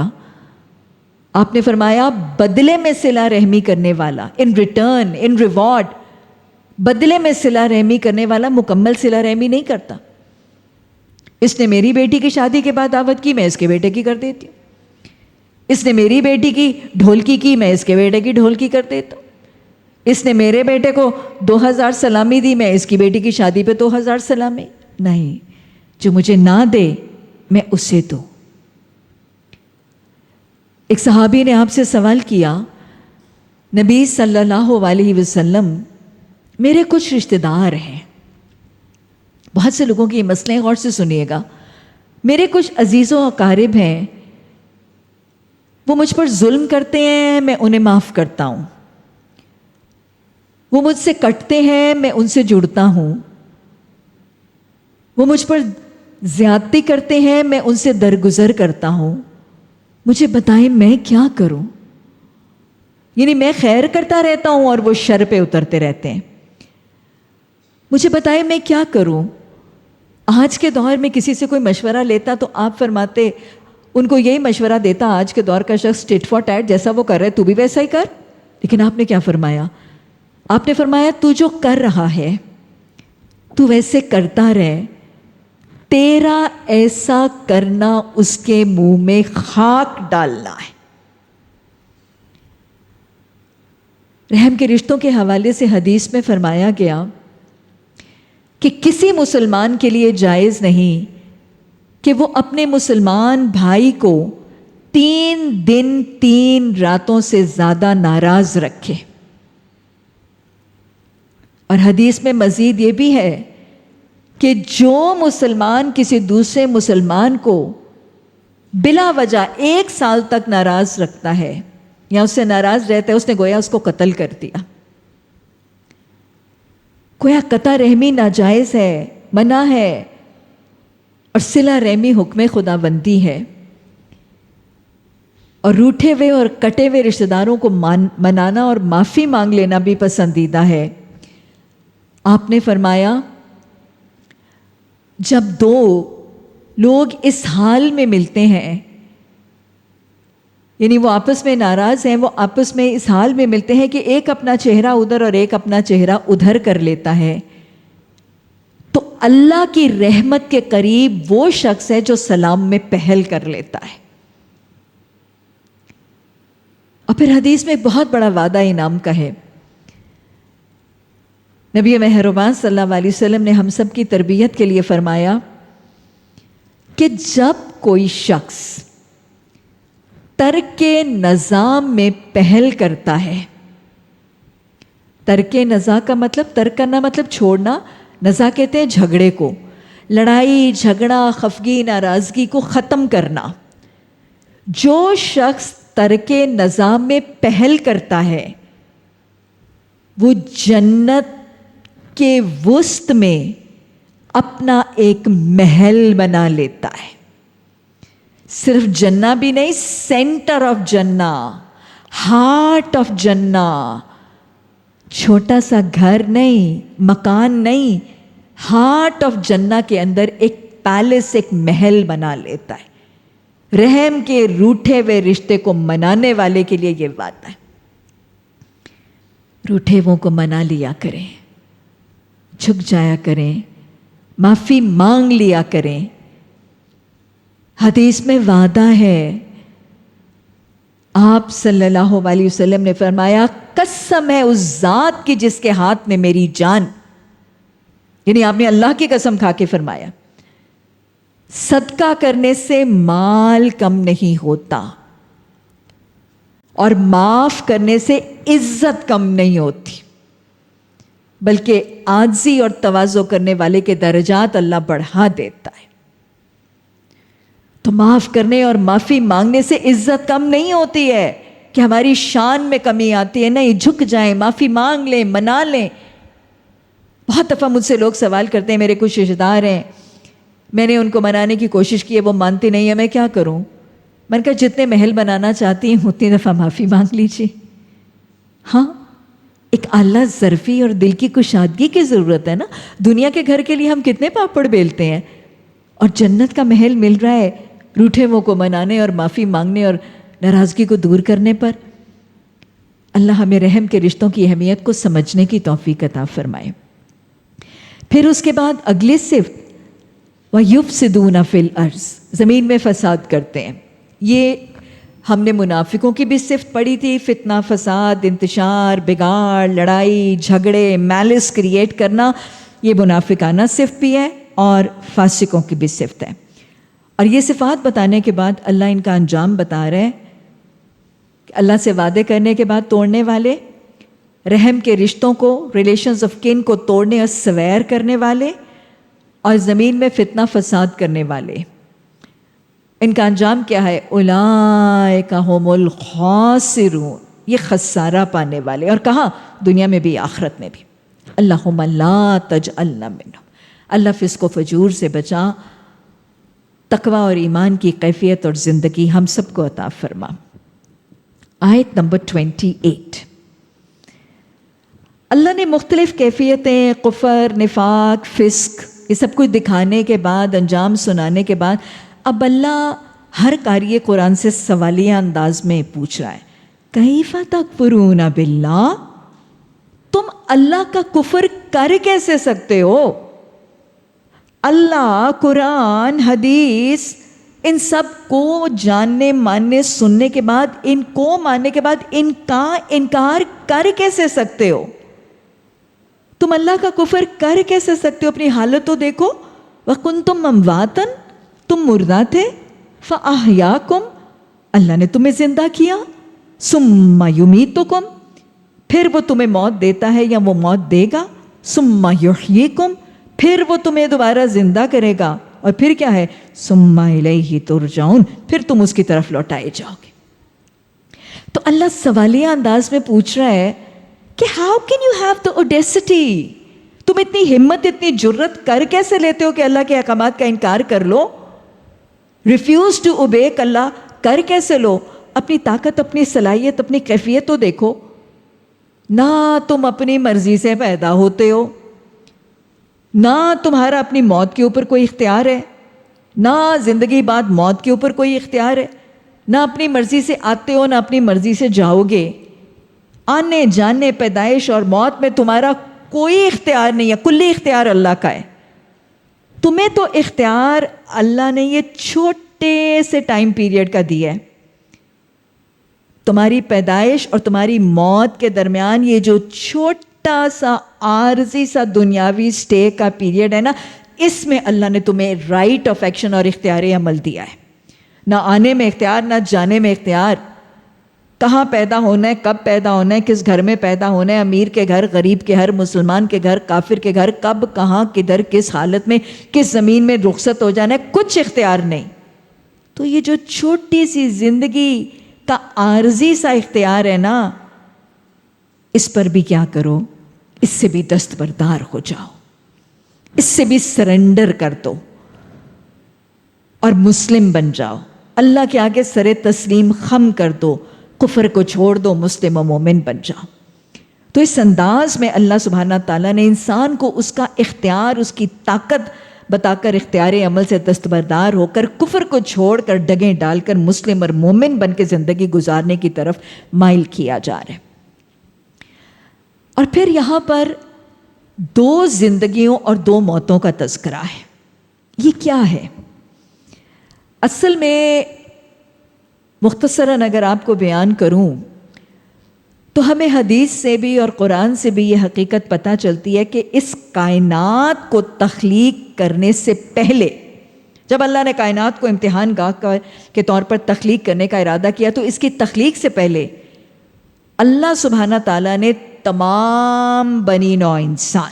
آپ نے فرمایا بدلے میں صلہ رحمی کرنے والا، ان ریٹرن، ان ریوارڈ، بدلے میں صلہ رحمی کرنے والا مکمل صلہ رحمی نہیں کرتا۔ اس نے میری بیٹی کی شادی کے بعد دعوت کی، میں اس کے بیٹے کی کر دیتی ہوں۔ اس نے میری بیٹی کی ڈھولکی کی، میں اس کے بیٹے کی ڈھولکی کر دیتا ہوں۔ اس نے میرے بیٹے کو 2000 سلامی دی، میں اس کی بیٹی کی شادی پہ 2000 سلامی نہیں. جو مجھے نہ دے میں اسے دوں. ایک صحابی نے آپ سے سوال کیا، نبی صلی اللہ علیہ وسلم میرے کچھ رشتہ دار ہیں، بہت سے لوگوں کے یہ مسئلے ہیں، غور سے سنیے گا. میرے کچھ عزیز و اقارب ہیں، وہ مجھ پر ظلم کرتے ہیں، میں انہیں معاف کرتا ہوں. وہ مجھ سے کٹتے ہیں، میں ان سے جڑتا ہوں. وہ مجھ پر زیادتی کرتے ہیں، میں ان سے درگزر کرتا ہوں. مجھے بتائیں میں کیا کروں؟ یعنی میں خیر کرتا رہتا ہوں اور وہ شر پہ اترتے رہتے ہیں. مجھے بتائیں میں کیا کروں؟ آج کے دور میں کسی سے کوئی مشورہ لیتا تو آپ فرماتے، ان کو یہی مشورہ دیتا آج کے دور کا شخص ٹٹ فار ٹیٹ، جیسا وہ کر رہے تو بھی ویسا ہی کر. لیکن آپ نے کیا فرمایا؟ آپ نے فرمایا تو جو کر رہا ہے تو ویسے کرتا رہے، تیرا ایسا کرنا اس کے منہ میں خاک ڈالنا ہے. رحم کے رشتوں کے حوالے سے حدیث میں فرمایا گیا کہ کسی مسلمان کے لیے جائز نہیں کہ وہ اپنے مسلمان بھائی کو 3 دن 3 راتوں سے زیادہ ناراض رکھے. اور حدیث میں مزید یہ بھی ہے کہ جو مسلمان کسی دوسرے مسلمان کو بلا وجہ 1 سال تک ناراض رکھتا ہے یا اس سے ناراض رہتا ہے، اس نے گویا اس کو قتل کر دیا. گویا قطع رحمی ناجائز ہے، منع ہے، اور صلہ رحمی حکم خدا بندی ہے. اور روٹھے ہوئے اور کٹے ہوئے رشتہ داروں کو منانا اور معافی مانگ لینا بھی پسندیدہ ہے. آپ نے فرمایا جب 2 لوگ اس حال میں ملتے ہیں، یعنی وہ آپس میں ناراض ہیں، وہ آپس میں اس حال میں ملتے ہیں کہ ایک اپنا چہرہ ادھر اور ایک اپنا چہرہ ادھر کر لیتا ہے، تو اللہ کی رحمت کے قریب وہ شخص ہے جو سلام میں پہل کر لیتا ہے. اور پھر حدیث میں بہت بڑا وعدہ انعام کا ہے. نبی مہربان صلی اللہ علیہ وسلم نے ہم سب کی تربیت کے لیے فرمایا کہ جب کوئی شخص ترک نظام میں پہل کرتا ہے، ترک نزا کا مطلب، ترک کرنا مطلب چھوڑنا، نزا کہتے ہیں جھگڑے کو، لڑائی جھگڑا خفگی ناراضگی کو ختم کرنا. جو شخص ترک نظام میں پہل کرتا ہے وہ جنت کے وسط میں اپنا ایک محل بنا لیتا ہے. صرف جنہ بھی نہیں، سینٹر آف جنہ، ہارٹ آف جنہ. چھوٹا سا گھر نہیں، مکان نہیں، ہارٹ آف جنہ کے اندر ایک پیلس، ایک محل بنا لیتا ہے. رحم کے روٹھے ہوئے رشتے کو منانے والے کے لیے یہ بات ہے. روٹھے وہ کو منا لیا کریں، جھک جایا کریں، معافی مانگ لیا کریں. حدیث میں وعدہ ہے، آپ صلی اللہ علیہ وسلم نے فرمایا قسم ہے اس ذات کی جس کے ہاتھ میں میری جان، یعنی آپ نے اللہ کی قسم کھا کے فرمایا صدقہ کرنے سے مال کم نہیں ہوتا اور معاف کرنے سے عزت کم نہیں ہوتی، بلکہ عاجزی اور تواضع کرنے والے کے درجات اللہ بڑھا دیتا ہے. تو معاف کرنے اور معافی مانگنے سے عزت کم نہیں ہوتی ہے کہ ہماری شان میں کمی آتی ہے. نہیں، جھک جائیں، معافی مانگ لیں، منا لیں. بہت دفعہ مجھ سے لوگ سوال کرتے ہیں، میرے کچھ رشتہ دار ہیں، میں نے ان کو منانے کی کوشش کی ہے، وہ مانتے نہیں ہیں، میں کیا کروں؟ میں نے کہا جتنے محل بنانا چاہتی ہیں اتنی دفعہ معافی مانگ لیجیے. ہاں، ایک اعلیٰ ظرفی اور دل کی کشادگی کی ضرورت ہے نا. دنیا کے گھر کے لیے ہم کتنے پاپڑ بیلتے ہیں، اور جنت کا محل مل رہا ہے روٹھے منہ کو منانے اور معافی مانگنے اور ناراضگی کو دور کرنے پر. اللہ ہمیں رحم کے رشتوں کی اہمیت کو سمجھنے کی توفیق عطا فرمائے. پھر اس کے بعد اگلی صفت وَيُفْسِدُونَ فِي الْأَرْضِ، زمین میں فساد کرتے ہیں. یہ ہم نے منافقوں کی بھی صفت پڑھی تھی، فتنہ، فساد، انتشار، بگاڑ، لڑائی، جھگڑے، میلس کریٹ کرنا، یہ منافقانہ صفت بھی ہے اور فاسقوں کی بھی صفت ہے۔ اور یہ صفات بتانے کے بعد اللہ ان کا انجام بتا رہے ہیں کہ اللہ سے وعدے کرنے کے بعد توڑنے والے، رحم کے رشتوں کو، ریلیشنز آف کن کو توڑنے اور سویر کرنے والے، اور زمین میں فتنہ فساد کرنے والے، ان کا انجام کیا ہے؟ اولئک ھم الخاسرون، یہ خسارہ پانے والے، اور کہاں؟ دنیا میں بھی آخرت میں بھی۔ اللہم لا تجعلنا منہم، اللہ فسق و فجور سے بچا، تقوی اور ایمان کی کیفیت اور زندگی ہم سب کو عطا فرما۔ آیت نمبر 28، اللہ نے مختلف کیفیتیں، کفر، نفاق، فسق، یہ سب کچھ دکھانے کے بعد، انجام سنانے کے بعد، اب اللہ ہر قاری قرآن سے سوالیہ انداز میں پوچھ رہا ہے، کیف تکفرون باللہ، تم اللہ کا کفر کر کیسے سکتے ہو؟ اللہ، قرآن، حدیث، ان سب کو جاننے، ماننے، سننے کے بعد، ان کو ماننے کے بعد ان کا انکار کر کیسے سکتے ہو؟ تم اللہ کا کفر کر کیسے سکتے ہو؟ اپنی حالت تو دیکھو، وَكُنْتُمْ أَمْوَاتًا، تم مردہ تھے، فَأَحْيَاكُمْ، اللہ نے تمہیں زندہ کیا، ثُمَّ يُمِيتُكُمْ، پھر وہ تمہیں موت دیتا ہے یا وہ موت دے گا، ثُمَّ يُحْيِيكُمْ، پھر وہ تمہیں دوبارہ زندہ کرے گا، اور پھر کیا ہے؟ ثُمَّ إِلَيْهِ تُرْجَعُونَ، پھر تم اس کی طرف لوٹائے جاؤ گے۔ تو اللہ سوالیہ انداز میں پوچھ رہا ہے کہ how can you have the audacity, تم اتنی ہمت، اتنی جرت کر کیسے لیتے ہو کہ اللہ کے احکامات کا انکار کر لو؟ ریفیوز ٹو اوبے اللہ کر کیسے لو؟ اپنی طاقت، اپنی صلاحیت، اپنی کیفیت تو دیکھو۔ نہ تم اپنی مرضی سے پیدا ہوتے ہو، نہ تمہارا اپنی موت کے اوپر کوئی اختیار ہے، نہ زندگی بعد موت کے اوپر کوئی اختیار ہے، نہ اپنی مرضی سے آتے ہو، نہ اپنی مرضی سے جاؤ گے۔ آنے جانے، پیدائش اور موت میں تمہارا کوئی اختیار نہیں ہے، کلی اختیار اللہ کا ہے۔ تمہیں تو اختیار اللہ نے یہ چھوٹے سے ٹائم پیریڈ کا دیا ہے۔ تمہاری پیدائش اور تمہاری موت کے درمیان یہ جو چھوٹا سا عارضی سا دنیاوی سٹے کا پیریڈ ہے نا، اس میں اللہ نے تمہیں رائٹ آف ایکشن اور اختیار عمل دیا ہے۔ نہ آنے میں اختیار، نہ جانے میں اختیار، کہاں پیدا ہونا ہے، کب پیدا ہونا ہے، کس گھر میں پیدا ہونا ہے، امیر کے گھر، غریب کے گھر، مسلمان کے گھر، کافر کے گھر، کب، کہاں، کدھر، کس حالت میں، کس زمین میں رخصت ہو جانا ہے، کچھ اختیار نہیں۔ تو یہ جو چھوٹی سی زندگی کا عارضی سا اختیار ہے نا، اس پر بھی کیا کرو؟ اس سے بھی دستبردار ہو جاؤ، اس سے بھی سرنڈر کر دو اور مسلم بن جاؤ، اللہ کے آگے سر تسلیم خم کر دو، کفر کو چھوڑ دو، مسلم و مومن بن جاؤ۔ تو اس انداز میں اللہ سبحانہ تعالیٰ نے انسان کو اس کا اختیار، اس کی طاقت بتا کر اختیار عمل سے دستبردار ہو کر، کفر کو چھوڑ کر، ڈگیں ڈال کر مسلم اور مومن بن کے زندگی گزارنے کی طرف مائل کیا جا رہا ہے۔ اور پھر یہاں پر دو زندگیوں اور دو موتوں کا تذکرہ ہے۔ یہ کیا ہے؟ اصل میں مختصراً اگر آپ کو بیان کروں تو ہمیں حدیث سے بھی اور قرآن سے بھی یہ حقیقت پتہ چلتی ہے کہ اس کائنات کو تخلیق کرنے سے پہلے، جب اللہ نے کائنات کو امتحان گاہ کے طور پر تخلیق کرنے کا ارادہ کیا، تو اس کی تخلیق سے پہلے اللہ سبحانہ تعالیٰ نے تمام بنی نوع انسان،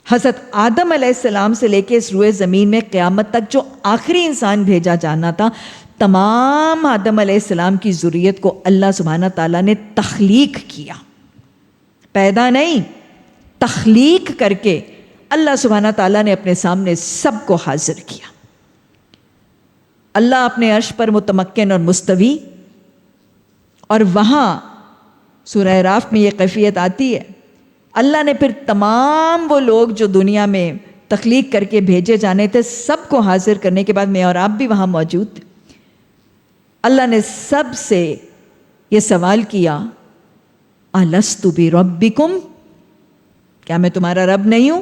حضرت آدم علیہ السلام سے لے کے اس روئے زمین میں قیامت تک جو آخری انسان بھیجا جانا تھا، تمام آدم علیہ السلام کی ذریت کو اللہ سبحانہ تعالیٰ نے تخلیق کیا، پیدا نہیں، تخلیق کر کے اللہ سبحانہ تعالیٰ نے اپنے سامنے سب کو حاضر کیا۔ اللہ اپنے عرش پر متمکن اور مستوی، اور وہاں سورہ اعراف میں یہ کیفیت آتی ہے، اللہ نے پھر تمام وہ لوگ جو دنیا میں تخلیق کر کے بھیجے جانے تھے، سب کو حاضر کرنے کے بعد میں اور آپ بھی وہاں موجود تھے۔ اللہ نے سب سے یہ سوال کیا، الست بربکم، کیا میں تمہارا رب نہیں ہوں؟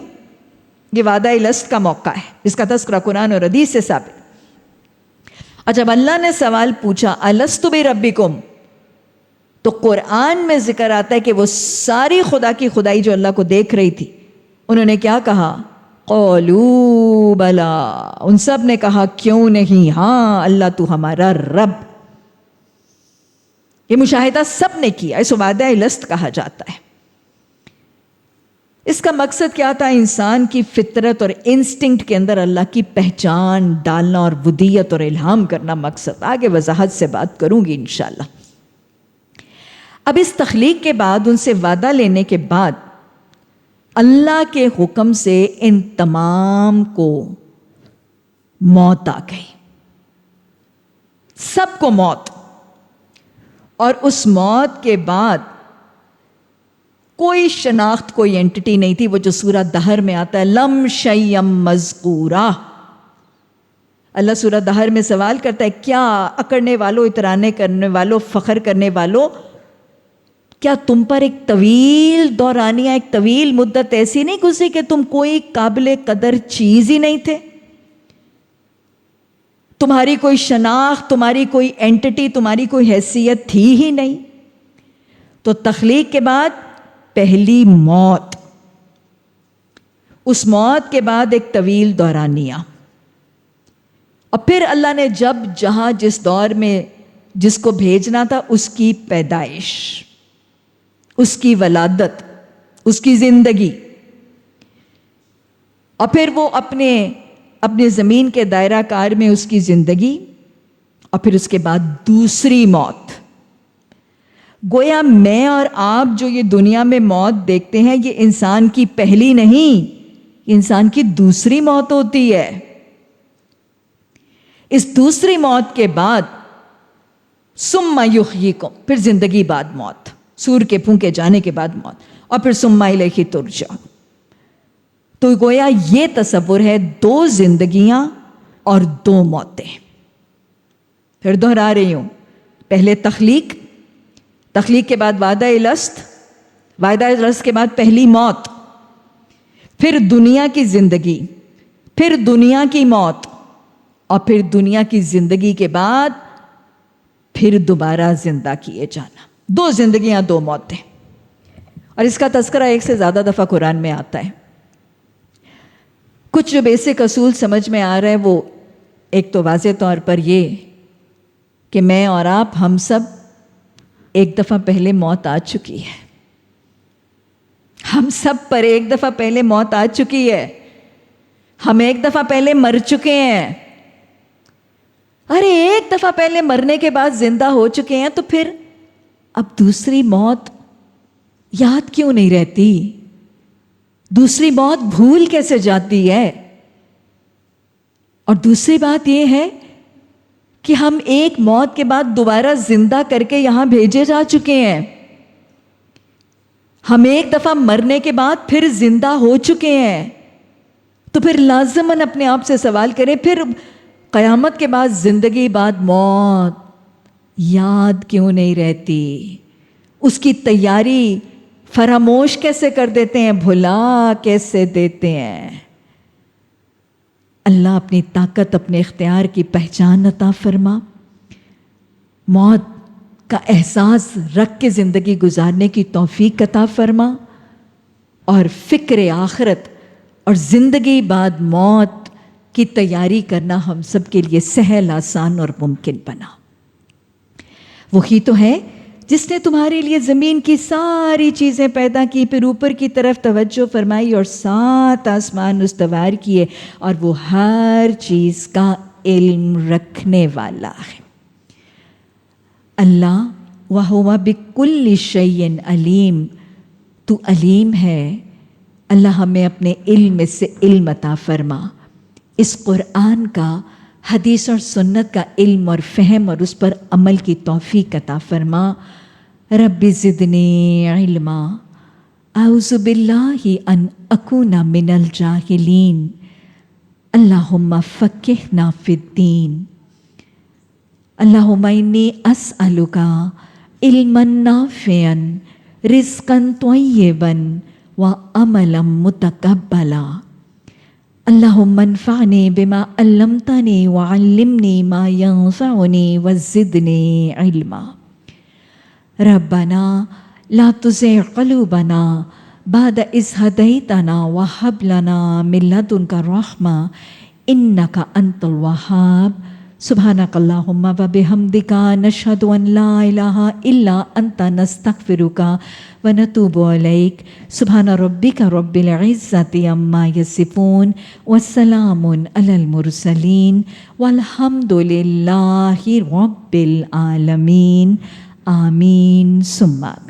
یہ وعدہ الست کا موقع ہے، اس کا تذکرہ قرآن اور حدیث سے ثابت۔ اور جب اللہ نے سوال پوچھا الست بربکم، تو قرآن میں ذکر آتا ہے کہ وہ ساری خدا کی خدائی جو اللہ کو دیکھ رہی تھی، انہوں نے کیا کہا؟ قولوا بلا، ان سب نے کہا کیوں نہیں، ہاں اللہ تو ہمارا رب۔ یہ مشاہدہ سب نے کیا، اس وعدہ الست کہا جاتا ہے۔ اس کا مقصد کیا تھا؟ انسان کی فطرت اور انسٹنکٹ کے اندر اللہ کی پہچان ڈالنا اور ودیت اور الہام کرنا مقصد۔ آگے وضاحت سے بات کروں گی انشاءاللہ۔ اب اس تخلیق کے بعد، ان سے وعدہ لینے کے بعد، اللہ کے حکم سے ان تمام کو موت آ گئی، سب کو موت۔ اور اس موت کے بعد کوئی شناخت، کوئی اینٹی نہیں تھی، وہ جو سورہ دہر میں آتا ہے لم شیم مذکورہ۔ اللہ سورہ دہر میں سوال کرتا ہے کیا اکڑنے والوں، اترانے کرنے والوں، فخر کرنے والوں، کیا تم پر ایک طویل دورانیہ، ایک طویل مدت ایسی نہیں گزری کہ تم کوئی قابل قدر چیز ہی نہیں تھے؟ تمہاری کوئی شناخت، تمہاری کوئی اینٹی، تمہاری کوئی حیثیت تھی ہی نہیں۔ تو تخلیق کے بعد پہلی موت، اس موت کے بعد ایک طویل دورانیہ، اور پھر اللہ نے جب جہاں جس دور میں جس کو بھیجنا تھا اس کی پیدائش، اس کی ولادت، اس کی زندگی، اور پھر وہ اپنے زمین کے دائرہ کار میں اس کی زندگی، اور پھر اس کے بعد دوسری موت۔ گویا میں اور آپ جو یہ دنیا میں موت دیکھتے ہیں، یہ انسان کی پہلی نہیں، انسان کی دوسری موت ہوتی ہے۔ اس دوسری موت کے بعد ثم یحییکم، پھر زندگی بعد موت، سور کے پھونکے جانے کے بعد موت، اور پھر ثم الیہ ترجعون۔ تو گویا یہ تصور ہے دو زندگیاں اور دو موتیں۔ پھر دہرا رہی ہوں، پہلے تخلیق کے بعد وعدہ الست، وعدہ الست کے بعد پہلی موت، پھر دنیا کی زندگی، پھر دنیا کی موت، اور پھر دنیا کی زندگی کے بعد پھر دوبارہ زندہ کیے جانا۔ دو زندگیاں، دو موتیں، اور اس کا تذکرہ ایک سے زیادہ دفعہ قرآن میں آتا ہے۔ کچھ جو بیسک اصول سمجھ میں آ رہا ہے، وہ ایک تو واضح طور پر یہ کہ میں اور آپ، ہم سب ایک دفعہ پہلے موت آ چکی ہے، ہم سب پر ایک دفعہ پہلے موت آ چکی ہے، ہم ایک دفعہ پہلے مر چکے ہیں۔ ارے ایک دفعہ پہلے مرنے کے بعد زندہ ہو چکے ہیں، تو پھر اب دوسری موت یاد کیوں نہیں رہتی؟ دوسری موت بھول کیسے جاتی ہے؟ اور دوسری بات یہ ہے کہ ہم ایک موت کے بعد دوبارہ زندہ کر کے یہاں بھیجے جا چکے ہیں، ہم ایک دفعہ مرنے کے بعد پھر زندہ ہو چکے ہیں، تو پھر لازماً اپنے آپ سے سوال کریں، پھر قیامت کے بعد زندگی بعد موت یاد کیوں نہیں رہتی؟ اس کی تیاری فراموش کیسے کر دیتے ہیں، بھلا کیسے دیتے ہیں؟ اللہ اپنی طاقت، اپنے اختیار کی پہچان عطا فرما، موت کا احساس رکھ کے زندگی گزارنے کی توفیق عطا فرما، اور فکر آخرت اور زندگی بعد موت کی تیاری کرنا ہم سب کے لیے سہل، آسان اور ممکن بنا۔ وہی تو ہے جس نے تمہارے لیے زمین کی ساری چیزیں پیدا کی، پھر اوپر کی طرف توجہ فرمائی اور 7 آسمان استوار کیے، اور وہ ہر چیز کا علم رکھنے والا ہے۔ اللہ وَهُوَ بِكُلِّ شَيْءٍ علیم، تو علیم ہے۔ اللہ ہمیں اپنے علم سے علم عطا فرما، اس قرآن کا، حدیث اور سنت کا علم اور فہم اور اس پر عمل کی توفیق عطا فرما۔ رب زدنی علما، اعوذ باللہ ان اکون من الجاہلین، اللہم فقہنا فی الدین، اللہم انی اسألک علما نافعا رزقا طیبا وعملا متقبلا۔ اللهم انفعني بما علمتني وعلمني ما ينفعني وزدني علما. ربنا لا تزغ قلوبنا بعد إذ هديتنا وهب لنا من لدنك رحمة إنك أنت الوهاب. سبحانك اللهم وبحمدك نشهد أن لا إله إلا أنت نستغفرك ونتوب إليك. سبحان ربك رب العزة عما يصفون والسلام على المرسلين والحمد لله رب العالمين. آمين ثم آمين.